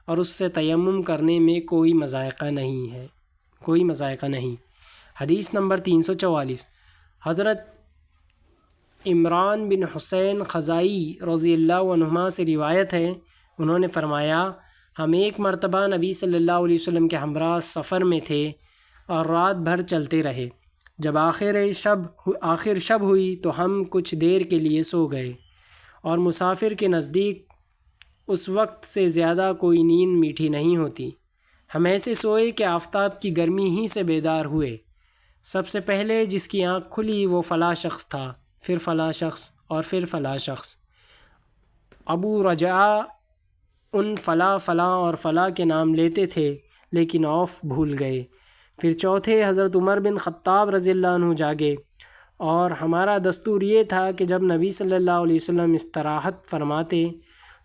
اور اس سے تیمم کرنے میں کوئی مذائقہ نہیں۔ حدیث نمبر 344، حضرت عمران بن حسین خزائی رضی اللہ عنہما سے روایت ہے، انہوں نے فرمایا، ہم ایک مرتبہ نبی صلی اللہ علیہ وسلم کے ہمراہ سفر میں تھے اور رات بھر چلتے رہے۔ جب آخر شب ہوئی تو ہم کچھ دیر کے لیے سو گئے، اور مسافر کے نزدیک اس وقت سے زیادہ کوئی نیند میٹھی نہیں ہوتی۔ ہم ایسے سوئے کہ آفتاب کی گرمی ہی سے بیدار ہوئے۔ سب سے پہلے جس کی آنکھ کھلی وہ فلاں شخص تھا، پھر فلاں شخص اور پھر فلاں شخص۔ ابو رجاء ان فلاں اور فلاں کے نام لیتے تھے لیکن اوف بھول گئے۔ پھر چوتھے حضرت عمر بن خطاب رضی اللہ عنہ جاگے، اور ہمارا دستور یہ تھا کہ جب نبی صلی اللہ علیہ وسلم استراحت فرماتے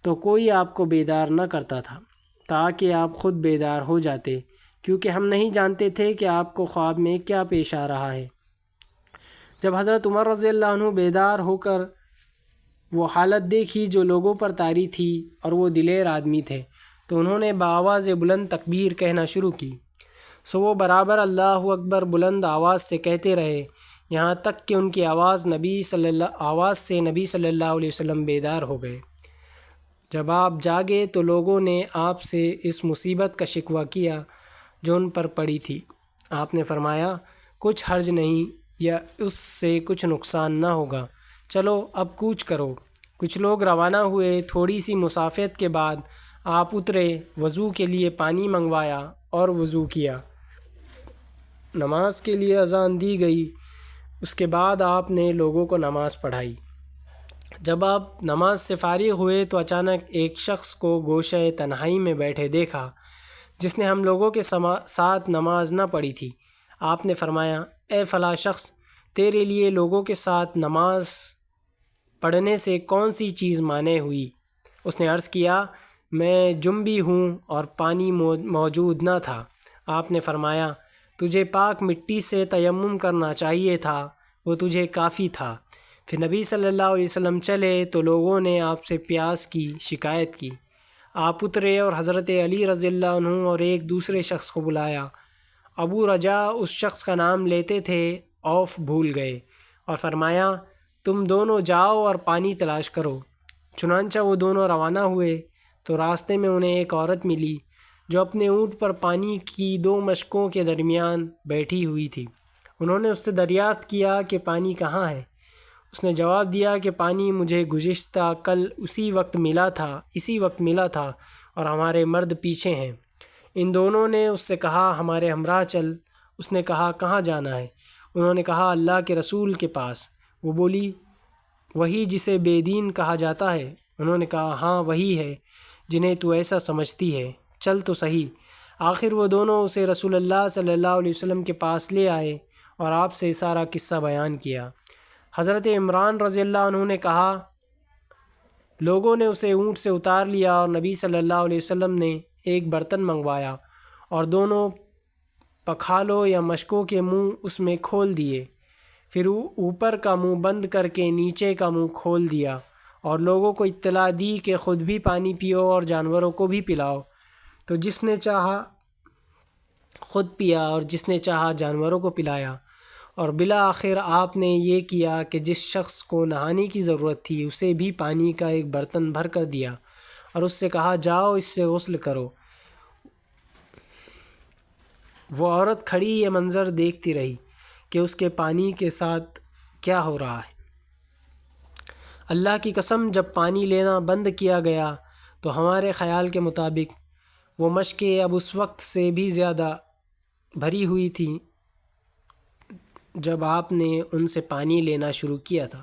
تو کوئی آپ کو بیدار نہ کرتا تھا تاکہ آپ خود بیدار ہو جاتے، کیونکہ ہم نہیں جانتے تھے کہ آپ کو خواب میں کیا پیش آ رہا ہے۔ جب حضرت عمر رضی اللہ عنہ بیدار ہو کر وہ حالت دیکھی جو لوگوں پر طاری تھی اور وہ دلیر آدمی تھے، تو انہوں نے بآواز بلند تکبیر کہنا شروع کی۔ سو وہ برابر اللہ اکبر بلند آواز سے کہتے رہے، یہاں تک کہ ان کی آواز سے نبی صلی اللہ علیہ وسلم بیدار ہو گئے۔ جب آپ جاگے تو لوگوں نے آپ سے اس مصیبت کا شکوہ کیا جو ان پر پڑی تھی۔ آپ نے فرمایا کچھ حرج نہیں یا اس سے کچھ نقصان نہ ہوگا، چلو اب کوچ کرو۔ کچھ لوگ روانہ ہوئے۔ تھوڑی سی مسافت کے بعد آپ اترے، وضو کے لیے پانی منگوایا اور وضو کیا۔ نماز کے لیے اذان دی گئی۔ اس کے بعد آپ نے لوگوں کو نماز پڑھائی۔ جب آپ نماز سے فارغ ہوئے تو اچانک ایک شخص کو گوشہ تنہائی میں بیٹھے دیکھا جس نے ہم لوگوں کے ساتھ نماز نہ پڑھی تھی۔ آپ نے فرمایا اے فلاں شخص، تیرے لیے لوگوں کے ساتھ نماز پڑھنے سے کون سی چیز مانع ہوئی؟ اس نے عرض کیا میں جنبی ہوں اور پانی موجود نہ تھا۔ آپ نے فرمایا تجھے پاک مٹی سے تیمم کرنا چاہیے تھا، وہ تجھے کافی تھا۔ پھر نبی صلی اللہ علیہ وسلم چلے تو لوگوں نے آپ سے پیاس کی شکایت کی۔ آپ اترے اور حضرت علی رضی اللہ عنہ اور ایک دوسرے شخص کو بلایا۔ ابو رجا اس شخص کا نام لیتے تھے، اوف بھول گئے، اور فرمایا تم دونوں جاؤ اور پانی تلاش کرو۔ چنانچہ وہ دونوں روانہ ہوئے تو راستے میں انہیں ایک عورت ملی جو اپنے اونٹ پر پانی کی 2 مشکوں کے درمیان بیٹھی ہوئی تھی۔ انہوں نے اس سے دریافت کیا کہ پانی کہاں ہے؟ اس نے جواب دیا کہ پانی مجھے گزشتہ کل اسی وقت ملا تھا اور ہمارے مرد پیچھے ہیں۔ ان دونوں نے اس سے کہا ہمارے ہمراہ چل۔ اس نے کہا کہاں جانا ہے؟ انہوں نے کہا اللہ کے رسول کے پاس۔ وہ بولی وہی جسے بے دین کہا جاتا ہے؟ انہوں نے کہا ہاں وہی ہے جنہیں تو ایسا سمجھتی ہے، چل تو صحیح۔ آخر وہ دونوں اسے رسول اللہ صلی اللہ علیہ وسلم کے پاس لے آئے اور آپ سے سارا قصہ بیان کیا۔ حضرت عمران رضی اللہ عنہ نے کہا لوگوں نے اسے اونٹ سے اتار لیا اور نبی صلی اللہ علیہ وسلم نے ایک برتن منگوایا اور دونوں پکھالوں یا مشکوں کے منہ اس میں کھول دیے، پھر اوپر کا منہ بند کر کے نیچے کا منہ کھول دیا اور لوگوں کو اطلاع دی کہ خود بھی پانی پیو اور جانوروں کو بھی پلاؤ۔ تو جس نے چاہا خود پیا اور جس نے چاہا جانوروں کو پلایا، اور بالآخر آپ نے یہ کیا کہ جس شخص کو نہانے کی ضرورت تھی اسے بھی پانی کا ایک برتن بھر کر دیا اور اس سے کہا جاؤ اس سے غسل کرو۔ وہ عورت کھڑی یہ منظر دیکھتی رہی کہ اس کے پانی کے ساتھ کیا ہو رہا ہے۔ اللہ کی قسم جب پانی لینا بند کیا گیا تو ہمارے خیال کے مطابق وہ مشکیں اب اس وقت سے بھی زیادہ بھری ہوئی تھیں جب آپ نے ان سے پانی لینا شروع کیا تھا۔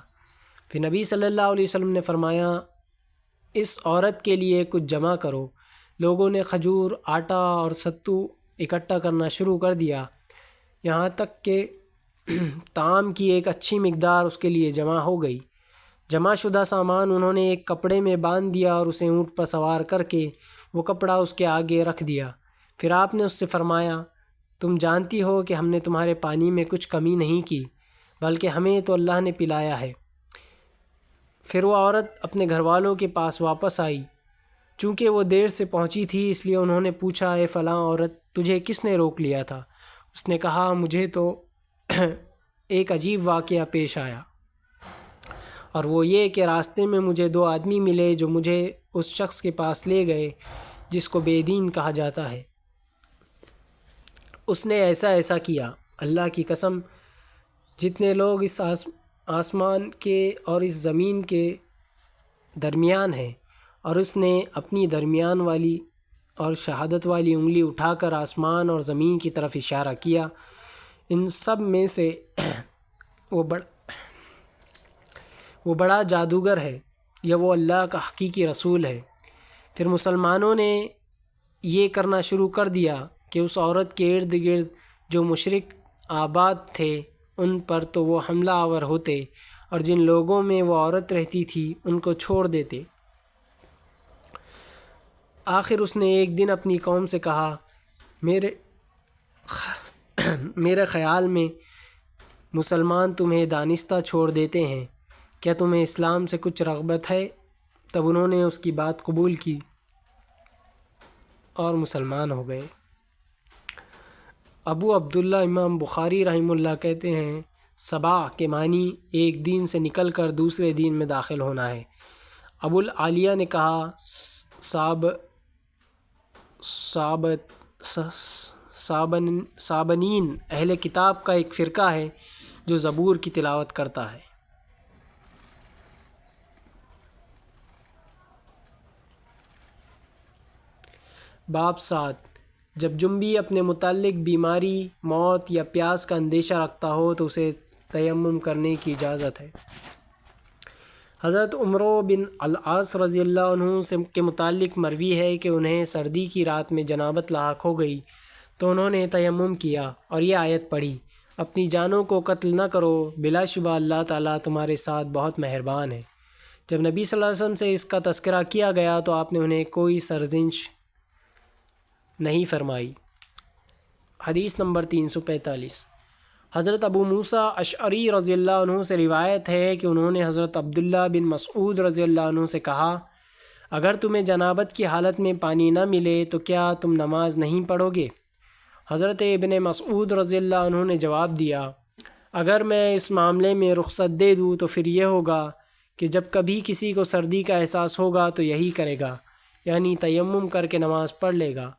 پھر نبی صلی اللہ علیہ وسلم نے فرمایا اس عورت کے لیے کچھ جمع کرو۔ لوگوں نے کھجور، آٹا اور ستو اکٹھا کرنا شروع کر دیا، یہاں تک کہ طعام کی ایک اچھی مقدار اس کے لیے جمع ہو گئی۔ جمع شدہ سامان انہوں نے ایک کپڑے میں باندھ دیا اور اسے اونٹ پر سوار کر کے وہ کپڑا اس کے آگے رکھ دیا۔ پھر آپ نے اس سے فرمایا تم جانتی ہو کہ ہم نے تمہارے پانی میں کچھ کمی نہیں کی، بلکہ ہمیں تو اللہ نے پلایا ہے۔ پھر وہ عورت اپنے گھر والوں کے پاس واپس آئی۔ چونکہ وہ دیر سے پہنچی تھی اس لیے انہوں نے پوچھا اے فلاں عورت تجھے کس نے روک لیا تھا؟ اس نے کہا مجھے تو ایک عجیب واقعہ پیش آیا، اور وہ یہ کہ راستے میں مجھے 2 آدمی ملے جو مجھے اس شخص کے پاس لے گئے جس کو بے دین کہا جاتا ہے۔ اس نے ایسا کیا، اللہ کی قسم جتنے لوگ اس آسمان کے اور اس زمین کے درمیان ہیں، اور اس نے اپنی درمیان والی اور شہادت والی انگلی اٹھا کر آسمان اور زمین کی طرف اشارہ کیا، ان سب میں سے وہ بڑا جادوگر ہے یا وہ اللہ کا حقیقی رسول ہے۔ پھر مسلمانوں نے یہ کرنا شروع کر دیا کہ اس عورت کے ارد گرد جو مشرک آباد تھے ان پر تو وہ حملہ آور ہوتے اور جن لوگوں میں وہ عورت رہتی تھی ان کو چھوڑ دیتے۔ آخر اس نے ایک دن اپنی قوم سے کہا میرے خیال میں مسلمان تمہیں دانستہ چھوڑ دیتے ہیں، کیا تمہیں اسلام سے کچھ رغبت ہے؟ تب انہوں نے اس کی بات قبول کی اور مسلمان ہو گئے۔ ابو عبداللہ امام بخاری رحمہ اللہ کہتے ہیں صبا کے معنی ایک دین سے نکل کر دوسرے دین میں داخل ہونا ہے۔ ابو العالیہ نے کہا صابنین اہل کتاب کا ایک فرقہ ہے جو زبور کی تلاوت کرتا ہے۔ باب 7، جب جنبی اپنے متعلق بیماری، موت یا پیاس کا اندیشہ رکھتا ہو تو اسے تیمم کرنے کی اجازت ہے۔ حضرت عمر بن العاص رضی اللہ عنہ کے متعلق مروی ہے کہ انہیں سردی کی رات میں جنابت لاحق ہو گئی تو انہوں نے تیمم کیا اور یہ آیت پڑھی، اپنی جانوں کو قتل نہ کرو، بلا شبہ اللہ تعالیٰ تمہارے ساتھ بہت مہربان ہے۔ جب نبی صلی اللہ علیہ وسلم سے اس کا تذکرہ کیا گیا تو آپ نے انہیں کوئی سرزنش نہیں فرمائی۔ حدیث نمبر 345، حضرت ابو موسیٰ اشعری رضی اللہ عنہ سے روایت ہے کہ انہوں نے حضرت عبداللہ بن مسعود رضی اللہ عنہ سے کہا، اگر تمہیں جنابت کی حالت میں پانی نہ ملے تو کیا تم نماز نہیں پڑھو گے؟ حضرت ابن مسعود رضی اللہ عنہ نے جواب دیا، اگر میں اس معاملے میں رخصت دے دوں تو پھر یہ ہوگا کہ جب کبھی کسی کو سردی کا احساس ہوگا تو یہی کرے گا، یعنی تیمم کر کے نماز پڑھ لے گا۔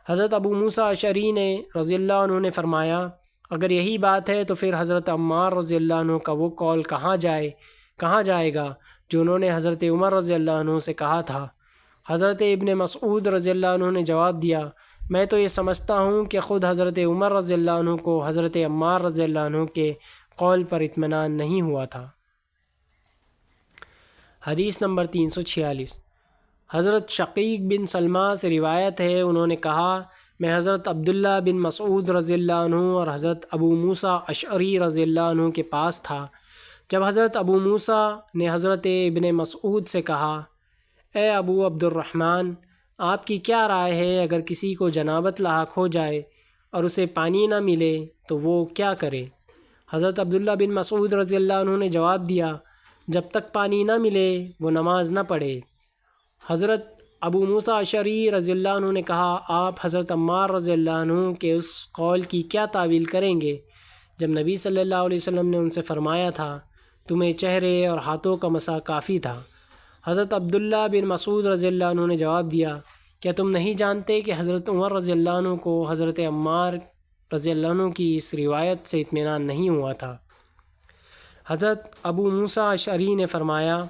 حضرت ابو موسیٰ اشعری نے رضی اللہ عنہ نے فرمایا، اگر یہی بات ہے تو پھر حضرت عمار رضی اللہ عنہ کا وہ قول کہاں جائے گا جو انہوں نے حضرت عمر رضی اللہ عنہ سے کہا تھا؟ حضرت ابن مسعود رضی اللہ عنہ نے جواب دیا، میں تو یہ سمجھتا ہوں کہ خود حضرت عمر رضی اللہ عنہ کو حضرت عمار رضی اللہ عنہ کے قول پر اطمینان نہیں ہوا تھا۔ حدیث نمبر 346، حضرت شقیق بن سلمہ سے روایت ہے، انہوں نے کہا، میں حضرت عبداللہ بن مسعود رضی اللہ عنہ اور حضرت ابو موسیٰ اشعری رضی اللہ عنہ کے پاس تھا، جب حضرت ابو موسیٰ نے حضرت ابن مسعود سے کہا، اے ابو عبد الرحمن، آپ کی کیا رائے ہے اگر کسی کو جنابت لاحق ہو جائے اور اسے پانی نہ ملے تو وہ کیا کرے؟ حضرت عبداللہ بن مسعود رضی اللہ عنہ نے جواب دیا، جب تک پانی نہ ملے وہ نماز نہ پڑھے۔ حضرت ابو موسیٰ اشعری رضی اللہ عنہ نے کہا، آپ حضرت عمار رضی اللہ عنہ کے اس قول کی کیا تعویل کریں گے جب نبی صلی اللہ علیہ وسلم نے ان سے فرمایا تھا، تمہیں چہرے اور ہاتھوں کا مسح کافی تھا؟ حضرت عبداللہ بن مسعود رضی اللہ عنہ نے جواب دیا، کیا تم نہیں جانتے کہ حضرت عمر رضی اللہ عنہ کو حضرت عمار رضی اللہ عنہ کی اس روایت سے اطمینان نہیں ہوا تھا؟ حضرت ابو موسیٰ اشعری نے فرمایا،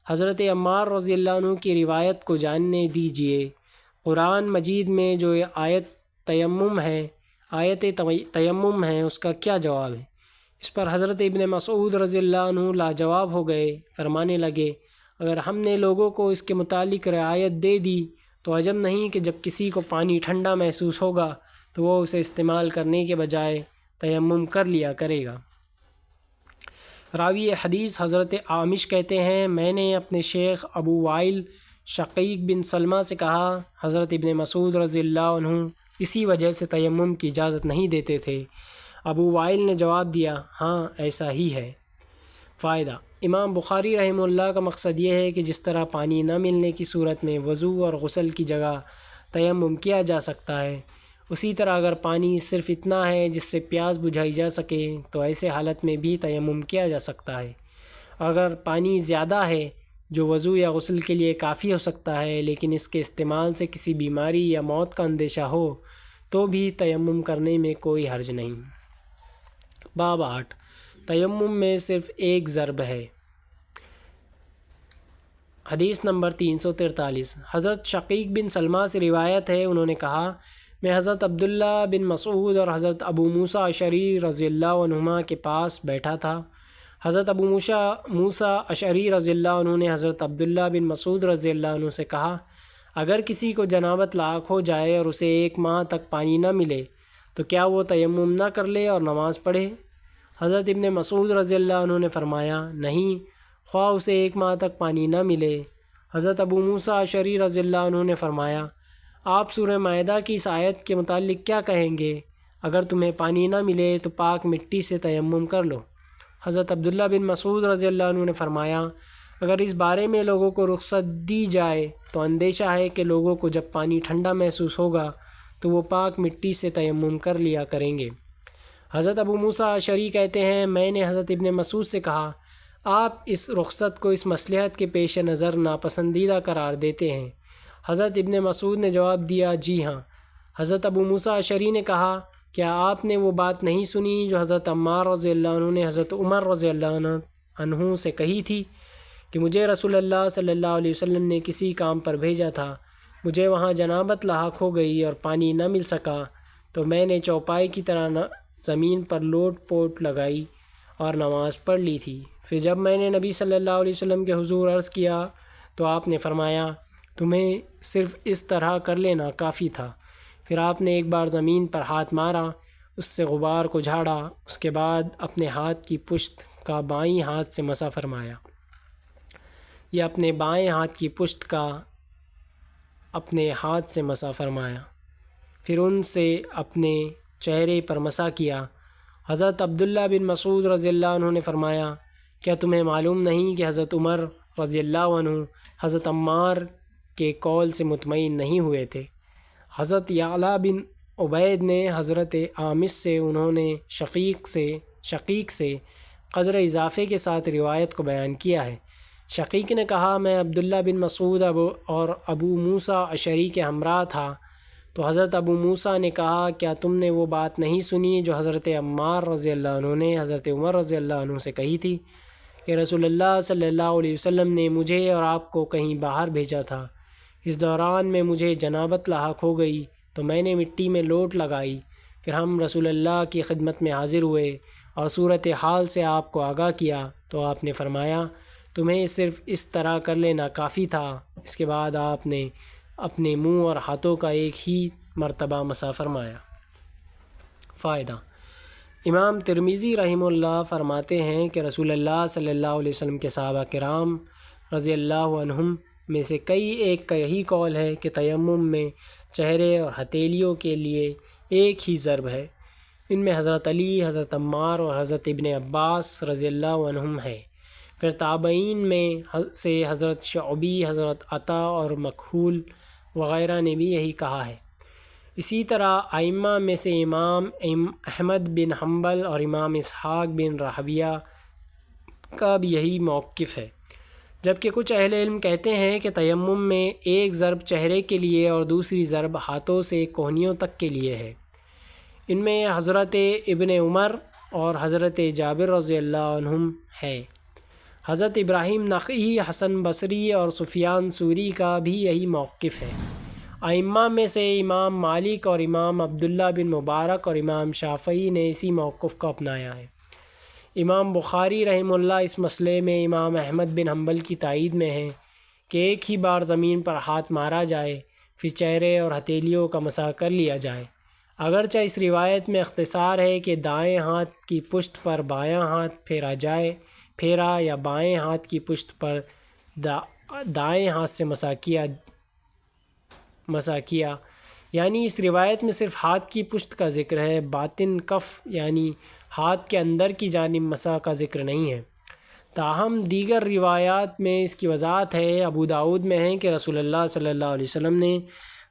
حضرت عمار رضی اللہ عنہ کی روایت کو جاننے دیجیے، قرآن مجید میں جو آیت تیمم ہے اس کا کیا جواب ہے؟ اس پر حضرت ابن مسعود رضی اللہ عنہ لاجواب ہو گئے، فرمانے لگے، اگر ہم نے لوگوں کو اس کے متعلق رعایت دے دی تو عجب نہیں کہ جب کسی کو پانی ٹھنڈا محسوس ہوگا تو وہ اسے استعمال کرنے کے بجائے تیمم کر لیا کرے گا۔ راوی حدیث حضرت عامش کہتے ہیں، میں نے اپنے شیخ ابو وائل شقیق بن سلمہ سے کہا، حضرت ابن مسعود رضی اللہ عنہ اسی وجہ سے تیمم کی اجازت نہیں دیتے تھے۔ ابو وائل نے جواب دیا، ہاں ایسا ہی ہے۔ فائدہ: امام بخاری رحمہ اللہ کا مقصد یہ ہے کہ جس طرح پانی نہ ملنے کی صورت میں وضو اور غسل کی جگہ تیمم کیا جا سکتا ہے، اسی طرح اگر پانی صرف اتنا ہے جس سے پیاس بجھائی جا سکے تو ایسے حالت میں بھی تیمم کیا جا سکتا ہے، اور اگر پانی زیادہ ہے جو وضو یا غسل کے لیے کافی ہو سکتا ہے لیکن اس کے استعمال سے کسی بیماری یا موت کا اندیشہ ہو تو بھی تیمم کرنے میں کوئی حرج نہیں۔ باب 8، تیمم میں صرف ایک ضرب ہے۔ حدیث نمبر 343، حضرت شقیق بن سلمہ سے روایت ہے، انہوں نے کہا، میں حضرت عبداللہ بن مسعود اور حضرت ابو موسیٰ اشعری رضی اللہ عنہما کے پاس بیٹھا تھا۔ حضرت ابو موسیٰ اشعری رضی اللہ عنہ نے حضرت عبداللہ بن مسعود رضی اللہ عنہ سے کہا، اگر کسی کو جنابت لاحق ہو جائے اور اسے 1 ماہ تک پانی نہ ملے تو کیا وہ تیمم نہ کر لے اور نماز پڑھے؟ حضرت ابن مسعود رضی اللہ عنہ نے فرمایا، نہیں، خواہ اسے 1 ماہ تک پانی نہ ملے۔ حضرت ابو موسیٰ اشعری رضی اللہ عنہ نے فرمایا، آپ سورہ مائدہ کی اس آیت کے متعلق کیا کہیں گے؟ اگر تمہیں پانی نہ ملے تو پاک مٹی سے تیمم کر لو۔ حضرت عبداللہ بن مسعود رضی اللہ عنہ نے فرمایا، اگر اس بارے میں لوگوں کو رخصت دی جائے تو اندیشہ ہے کہ لوگوں کو جب پانی ٹھنڈا محسوس ہوگا تو وہ پاک مٹی سے تیمم کر لیا کریں گے۔ حضرت ابو موسیٰ اشعری کہتے ہیں، میں نے حضرت ابن مسعود سے کہا، آپ اس رخصت کو اس مصلحت کے پیش نظر ناپسندیدہ قرار دیتے ہیں؟ حضرت ابن مسعود نے جواب دیا، جی ہاں۔ حضرت ابو موسیٰ اشعری نے کہا کیا آپ نے وہ بات نہیں سنی جو حضرت عمار رضی اللہ عنہ نے حضرت عمر رضی اللہ عنہ سے کہی تھی کہ مجھے رسول اللہ صلی اللہ علیہ وسلم نے کسی کام پر بھیجا تھا، مجھے وہاں جنابت لاحق ہو گئی اور پانی نہ مل سکا تو میں نے چوپائی کی طرح زمین پر لوٹ پوٹ لگائی اور نماز پڑھ لی تھی۔ پھر جب میں نے نبی صلی اللہ علیہ وسلم کے حضور عرض کیا تو آپ نے فرمایا تمہیں صرف اس طرح کر لینا کافی تھا۔ پھر آپ نے ایک بار زمین پر ہاتھ مارا، اس سے غبار کو جھاڑا، اس کے بعد اپنے ہاتھ کی پشت کا بائیں ہاتھ سے مسح فرمایا، یا اپنے بائیں ہاتھ کی پشت کا اپنے ہاتھ سے مسح فرمایا، پھر ان سے اپنے چہرے پر مسح کیا۔ حضرت عبداللہ بن مسعود رضی اللہ عنہ نے فرمایا کیا تمہیں معلوم نہیں کہ حضرت عمر رضی اللہ عنہ حضرت عمار کے قول سے مطمئن نہیں ہوئے تھے؟ حضرت یعلا بن عبید نے حضرت عامش سے، انہوں نے شقیق سے قدر اضافے کے ساتھ روایت کو بیان کیا ہے۔ شقیق نے کہا میں عبداللہ بن مسعود اور ابو موسیٰ اشعری کے ہمراہ تھا تو حضرت ابو موسیٰ نے کہا کیا تم نے وہ بات نہیں سنی جو حضرت عمار رضی اللہ عنہ نے حضرت عمر رضی اللہ عنہ سے کہی تھی کہ رسول اللہ صلی اللہ علیہ وسلم نے مجھے اور آپ کو کہیں باہر بھیجا تھا، اس دوران میں مجھے جنابت لاحق ہو گئی تو میں نے مٹی میں لوٹ لگائی، پھر ہم رسول اللہ کی خدمت میں حاضر ہوئے اور صورت حال سے آپ کو آگاہ کیا تو آپ نے فرمایا تمہیں صرف اس طرح کر لینا کافی تھا۔ اس کے بعد آپ نے اپنے منہ اور ہاتھوں کا ایک ہی مرتبہ مسح فرمایا۔ فائدہ: امام ترمذی رحمہ اللہ فرماتے ہیں کہ رسول اللہ صلی اللہ علیہ وسلم کے صحابہ کرام رضی اللہ عنہم میں سے ایک کا یہی قول ہے کہ تیمم میں چہرے اور ہتھیلیوں کے لیے ایک ہی ضرب ہے۔ ان میں حضرت علی، حضرت عمار اور حضرت ابن عباس رضی اللہ عنہم ہے۔ پھر تابعین میں سے حضرت شعبی، حضرت عطا اور مکحول وغیرہ نے بھی یہی کہا ہے۔ اسی طرح ائمہ میں سے امام احمد بن حنبل اور امام اسحاق بن راہویہ کا بھی یہی موقف ہے، جبکہ کچھ اہل علم کہتے ہیں کہ تیمم میں ایک ضرب چہرے کے لیے اور دوسری ضرب ہاتھوں سے کوہنیوں تک کے لیے ہے۔ ان میں حضرت ابن عمر اور حضرت جابر رضی اللہ عنہم ہے۔ حضرت ابراہیم نخعی، حسن بصری اور سفیان ثوری کا بھی یہی موقف ہے۔ ائمہ میں سے امام مالک اور امام عبداللہ بن مبارک اور امام شافعی نے اسی موقف کو اپنایا ہے۔ امام بخاری رحمہ اللہ اس مسئلے میں امام احمد بن حنبل کی تائید میں ہیں کہ ایک ہی بار زمین پر ہاتھ مارا جائے، پھر چہرے اور ہتھیلیوں کا مسح کر لیا جائے۔ اگرچہ اس روایت میں اختصار ہے کہ دائیں ہاتھ کی پشت پر بایاں ہاتھ پھیرا یا بائیں ہاتھ کی پشت پر دائیں ہاتھ سے مسح کیا، یعنی اس روایت میں صرف ہاتھ کی پشت کا ذکر ہے، باطن کف یعنی ہاتھ کے اندر کی جانب مسح کا ذکر نہیں ہے۔ تاہم دیگر روایات میں اس کی وضاحت ہے۔ ابو داؤد میں ہے کہ رسول اللہ صلی اللہ علیہ وسلم نے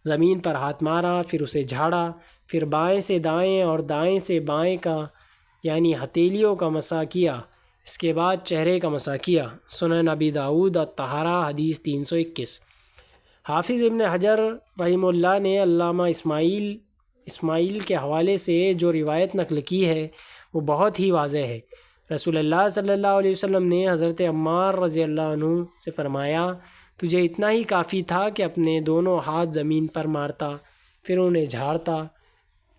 زمین پر ہاتھ مارا، پھر اسے جھاڑا، پھر بائیں سے دائیں اور دائیں سے بائیں کا یعنی ہتھیلیوں کا مسح کیا، اس کے بعد چہرے کا مسح کیا۔ سنن ابی داؤد الطہارہ حدیث 321۔ حافظ ابن حجر رحمہ اللہ نے علامہ اسماعیل کے حوالے سے جو روایت نقل کی ہے وہ بہت ہی واضح ہے۔ رسول اللہ صلی اللہ علیہ وسلم نے حضرت عمار رضی اللہ عنہ سے فرمایا تجھے اتنا ہی کافی تھا کہ اپنے دونوں ہاتھ زمین پر مارتا، پھر انہیں جھاڑتا،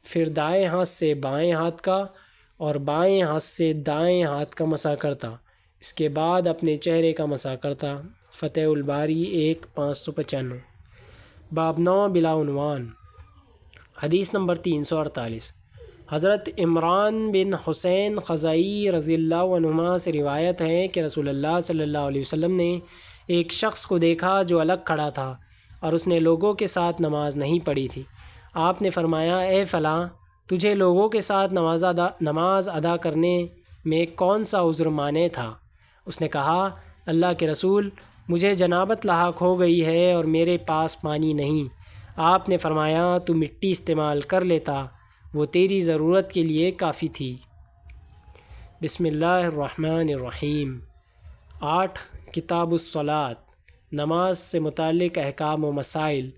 پھر دائیں ہاتھ سے بائیں ہاتھ کا اور بائیں ہاتھ سے دائیں ہاتھ کا مسح کرتا، اس کے بعد اپنے چہرے کا مسح کرتا۔ فتح الباری 1/595۔ باب 9 بلا عنوان۔ حدیث نمبر 348۔ حضرت عمران بن حسین خزائی رضی اللہ عنہما سے روایت ہے کہ رسول اللہ صلی اللہ علیہ وسلم نے ایک شخص کو دیکھا جو الگ کھڑا تھا اور اس نے لوگوں کے ساتھ نماز نہیں پڑھی تھی۔ آپ نے فرمایا اے فلاں، تجھے لوگوں کے ساتھ نماز ادا کرنے میں کون سا عذر مانع تھا؟ اس نے کہا اللہ کے رسول، مجھے جنابت لاحق ہو گئی ہے اور میرے پاس پانی نہیں۔ آپ نے فرمایا تو مٹی استعمال کر لیتا، وہ تیری ضرورت کے لیے کافی تھی۔ بسم اللہ الرحمن الرحیم۔ 8 کتاب الصلاۃ، نماز سے متعلق احکام و مسائل۔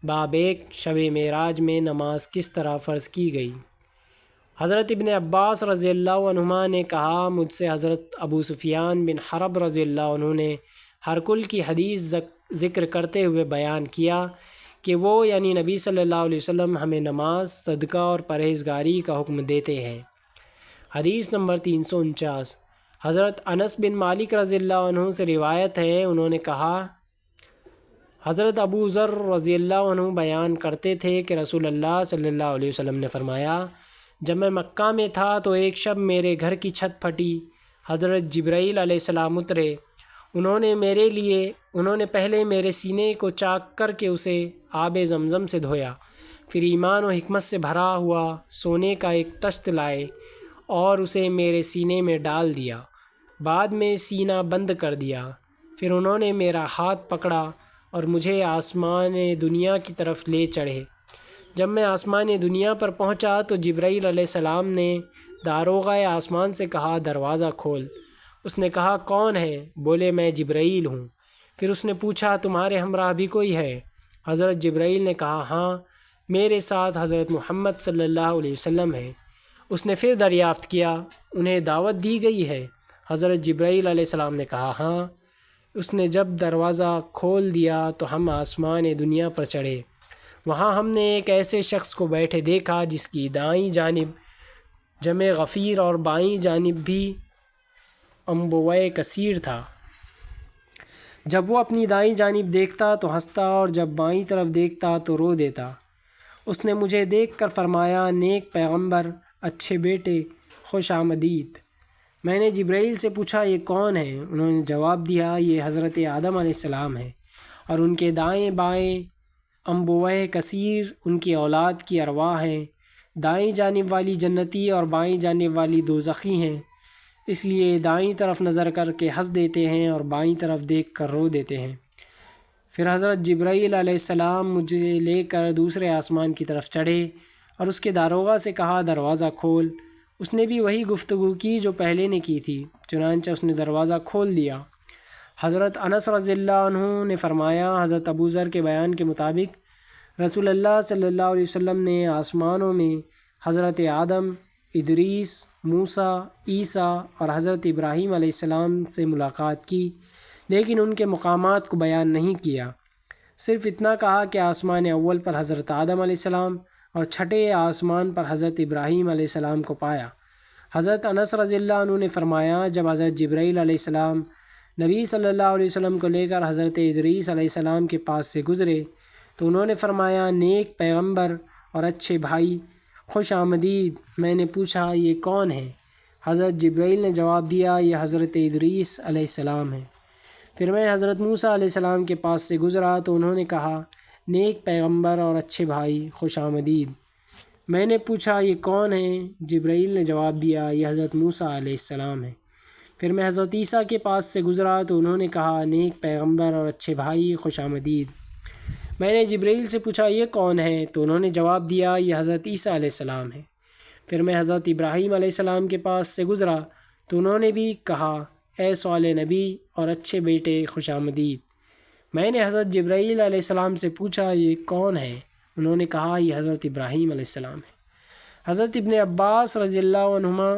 باب 1 شب معراج میں نماز کس طرح فرض کی گئی۔ حضرت ابن عباس رضی اللہ عنہما نے کہا، مجھ سے حضرت ابو سفیان بن حرب رضی اللہ عنہ نے ہرکل کی حدیث ذکر کرتے ہوئے بیان کیا کہ وہ یعنی نبی صلی اللہ علیہ وسلم ہمیں نماز، صدقہ اور پرہیزگاری کا حکم دیتے ہیں۔ حدیث نمبر 349۔ حضرت انس بن مالک رضی اللہ عنہ سے روایت ہے، انہوں نے کہا، حضرت ابو ذر رضی اللہ عنہ بیان کرتے تھے کہ رسول اللہ صلی اللہ علیہ وسلم نے فرمایا، جب میں مکہ میں تھا تو ایک شب میرے گھر کی چھت پھٹی، حضرت جبرائیل علیہ السلام اترے، انہوں نے پہلے میرے سینے کو چاک کر کے اسے آب زمزم سے دھویا، پھر ایمان و حکمت سے بھرا ہوا سونے کا ایک تشت لائے اور اسے میرے سینے میں ڈال دیا، بعد میں سینہ بند کر دیا، پھر انہوں نے میرا ہاتھ پکڑا اور مجھے آسمان دنیا کی طرف لے چڑھے۔ جب میں آسمان دنیا پر پہنچا تو جبرائیل علیہ السلام نے داروغہ آسمان سے کہا، دروازہ کھول۔ اس نے کہا، کون ہے؟ بولے، میں جبرائیل ہوں۔ پھر اس نے پوچھا، تمہارے ہمراہ بھی کوئی ہے؟ حضرت جبرائیل نے کہا، ہاں، میرے ساتھ حضرت محمد صلی اللہ علیہ وسلم ہے۔ اس نے پھر دریافت کیا، انہیں دعوت دی گئی ہے؟ حضرت جبرائیل علیہ السلام نے کہا، ہاں۔ اس نے جب دروازہ کھول دیا تو ہم آسمان دنیا پر چڑھے۔ وہاں ہم نے ایک ایسے شخص کو بیٹھے دیکھا جس کی دائیں جانب جمع غفیر اور بائیں جانب بھی انبوہ کثیر تھا۔ جب وہ اپنی دائیں جانب دیکھتا تو ہنستا اور جب بائیں طرف دیکھتا تو رو دیتا۔ اس نے مجھے دیکھ کر فرمایا، نیک پیغمبر، اچھے بیٹے، خوش آمدید۔ میں نے جبرائیل سے پوچھا، یہ کون ہے؟ انہوں نے جواب دیا، یہ حضرت آدم علیہ السلام ہے اور ان کے دائیں بائیں انبوہ کثیر ان کی اولاد کی ارواح ہیں۔ دائیں جانب والی جنتی اور بائیں جانب والی دوزخی ہیں، اس لیے دائیں طرف نظر کر کے ہنس دیتے ہیں اور بائیں طرف دیکھ کر رو دیتے ہیں۔ پھر حضرت جبرائیل علیہ السلام مجھے لے کر دوسرے آسمان کی طرف چڑھے اور اس کے داروغہ سے کہا، دروازہ کھول۔ اس نے بھی وہی گفتگو کی جو پہلے نے کی تھی، چنانچہ اس نے دروازہ کھول دیا۔ حضرت انس رضی اللہ عنہ نے فرمایا، حضرت ابو ذر کے بیان کے مطابق رسول اللہ صلی اللہ علیہ وسلم نے آسمانوں میں حضرت آدم، ادریس، موسیٰ، عیسیٰ اور حضرت ابراہیم علیہ السلام سے ملاقات کی، لیکن ان کے مقامات کو بیان نہیں کیا، صرف اتنا کہا کہ آسمان اول پر حضرت آدم علیہ السلام اور چھٹے آسمان پر حضرت ابراہیم علیہ السلام کو پایا۔ حضرت انس رضی اللہ عنہ نے فرمایا، جب حضرت جبرائیل علیہ السلام نبی صلی اللہ علیہ وسلم کو لے کر حضرت ادریس علیہ السلام کے پاس سے گزرے تو انہوں نے فرمایا، نیک پیغمبر اور اچھے بھائی، خوش آمدید۔ میں نے پوچھا، یہ کون ہے؟ حضرت جبرائیل نے جواب دیا، یہ حضرت ادریس علیہ السلام ہے۔ پھر میں حضرت موسیٰ علیہ السلام کے پاس سے گزرا تو انہوں نے کہا، نیک پیغمبر اور اچھے بھائی، خوش آمدید۔ میں نے پوچھا، یہ کون ہے؟ جبرائیل نے جواب دیا، یہ حضرت موسیٰ علیہ السلام ہے۔ پھر میں حضرت عیسیٰ کے پاس سے گزرا تو انہوں نے کہا، نیک پیغمبر اور اچھے بھائی، خوش آمدید۔ میں نے جبرائیل سے پوچھا، یہ کون ہے؟ تو انہوں نے جواب دیا، یہ حضرت عیسیٰ علیہ السلام ہے۔ پھر میں حضرت ابراہیم علیہ السلام کے پاس سے گزرا تو انہوں نے بھی کہا، اے صالح نبی اور اچھے بیٹے، خوش آمدید۔ میں نے حضرت جبرائیل علیہ السلام سے پوچھا، یہ کون ہے؟ انہوں نے کہا، یہ حضرت ابراہیم علیہ السلام ہے۔ حضرت ابن عباس رضی اللہ عنہما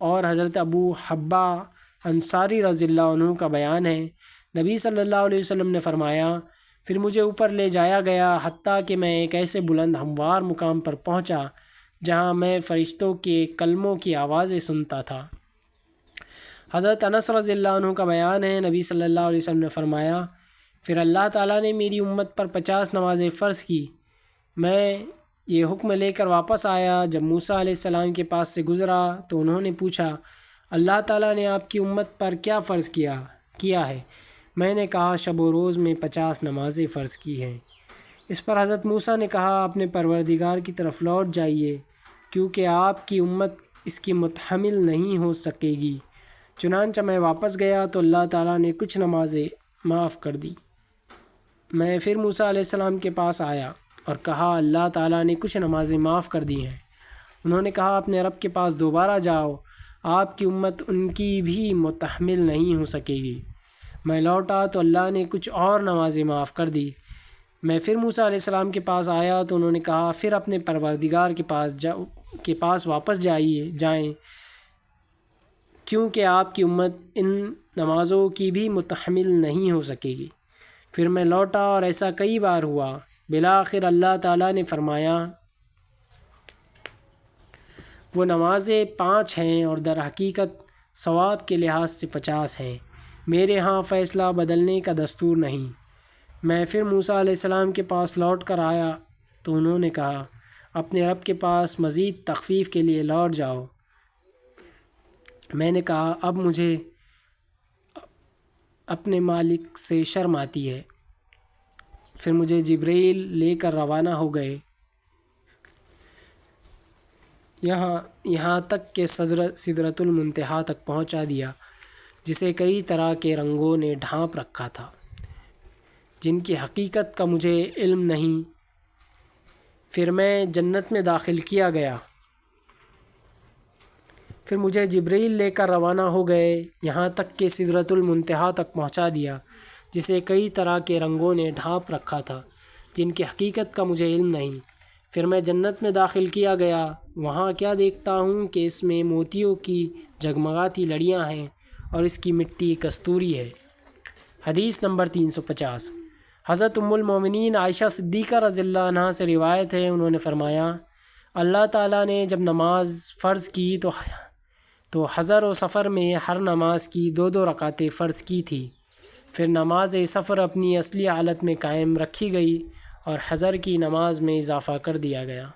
اور حضرت ابو حبہ انصاری رضی اللہ عنہ کا بیان ہے، نبی صلی اللہ علیہ وسلم نے فرمایا، پھر مجھے اوپر لے جایا گیا حتیٰ کہ میں ایک ایسے بلند ہموار مقام پر پہنچا جہاں میں فرشتوں کے کلموں کی آوازیں سنتا تھا۔ حضرت انس رضی اللہ عنہ کا بیان ہے، نبی صلی اللہ علیہ وسلم نے فرمایا، پھر اللہ تعالیٰ نے میری امت پر 50 نمازیں فرض کی۔ میں یہ حکم لے کر واپس آیا۔ جب موسیٰ علیہ السلام کے پاس سے گزرا تو انہوں نے پوچھا، اللہ تعالیٰ نے آپ کی امت پر کیا فرض کیا ہے؟ میں نے کہا، شب و روز میں 50 نمازیں فرض کی ہیں۔ اس پر حضرت موسیٰ نے کہا، اپنے پروردگار کی طرف لوٹ جائیے، کیونکہ آپ کی امت اس کی متحمل نہیں ہو سکے گی۔ چنانچہ میں واپس گیا تو اللہ تعالیٰ نے کچھ نمازیں معاف کر دی۔ میں پھر موسیٰ علیہ السلام کے پاس آیا اور کہا، اللہ تعالیٰ نے کچھ نمازیں معاف کر دی ہیں۔ انہوں نے کہا، اپنے رب کے پاس دوبارہ جاؤ، آپ کی امت ان کی بھی متحمل نہیں ہو سکے گی۔ میں لوٹا تو اللہ نے کچھ اور نمازیں معاف کر دی۔ میں پھر موسیٰ علیہ السلام کے پاس آیا تو انہوں نے کہا پھر اپنے پروردگار کے پاس واپس جائیں کیونکہ آپ کی امت ان نمازوں کی بھی متحمل نہیں ہو سکے گی۔ پھر میں لوٹا اور ایسا کئی بار ہوا۔ بالآخر اللہ تعالیٰ نے فرمایا وہ نمازیں 5 ہیں اور در حقیقت ثواب کے لحاظ سے 50 ہیں، میرے ہاں فیصلہ بدلنے کا دستور نہیں۔ میں پھر موسیٰ علیہ السلام کے پاس لوٹ کر آیا تو انہوں نے کہا اپنے رب کے پاس مزید تخفیف کے لیے لوٹ جاؤ۔ میں نے کہا اب مجھے اپنے مالک سے شرم آتی ہے۔ پھر مجھے جبرائیل لے کر روانہ ہو گئے یہاں تک کہ سدرۃ المنتہا تک پہنچا دیا، جسے کئی طرح کے رنگوں نے ڈھانپ رکھا تھا، جن کی حقیقت کا مجھے علم نہیں۔ پھر میں جنت میں داخل کیا گیا۔ پھر مجھے جبرائیل لے کر روانہ ہو گئے یہاں تک کہ سدرۃ المنتہا تک پہنچا دیا، جسے کئی طرح کے رنگوں نے ڈھانپ رکھا تھا، جن کی حقیقت کا مجھے علم نہیں۔ پھر میں جنت میں داخل کیا گیا، وہاں کیا دیکھتا ہوں کہ اس میں موتیوں کی جگمگاتی لڑیاں ہیں اور اس کی مٹی کستوری ہے۔ حدیث نمبر 350۔ حضرت ام المومنین عائشہ صدیقہ رضی اللہ عنہا سے روایت ہے، انہوں نے فرمایا اللہ تعالیٰ نے جب نماز فرض کی تو حضر و سفر میں ہر نماز کی 2 رکعتیں فرض کی تھی۔ پھر نماز سفر اپنی اصلی حالت میں قائم رکھی گئی اور حضر کی نماز میں اضافہ کر دیا گیا۔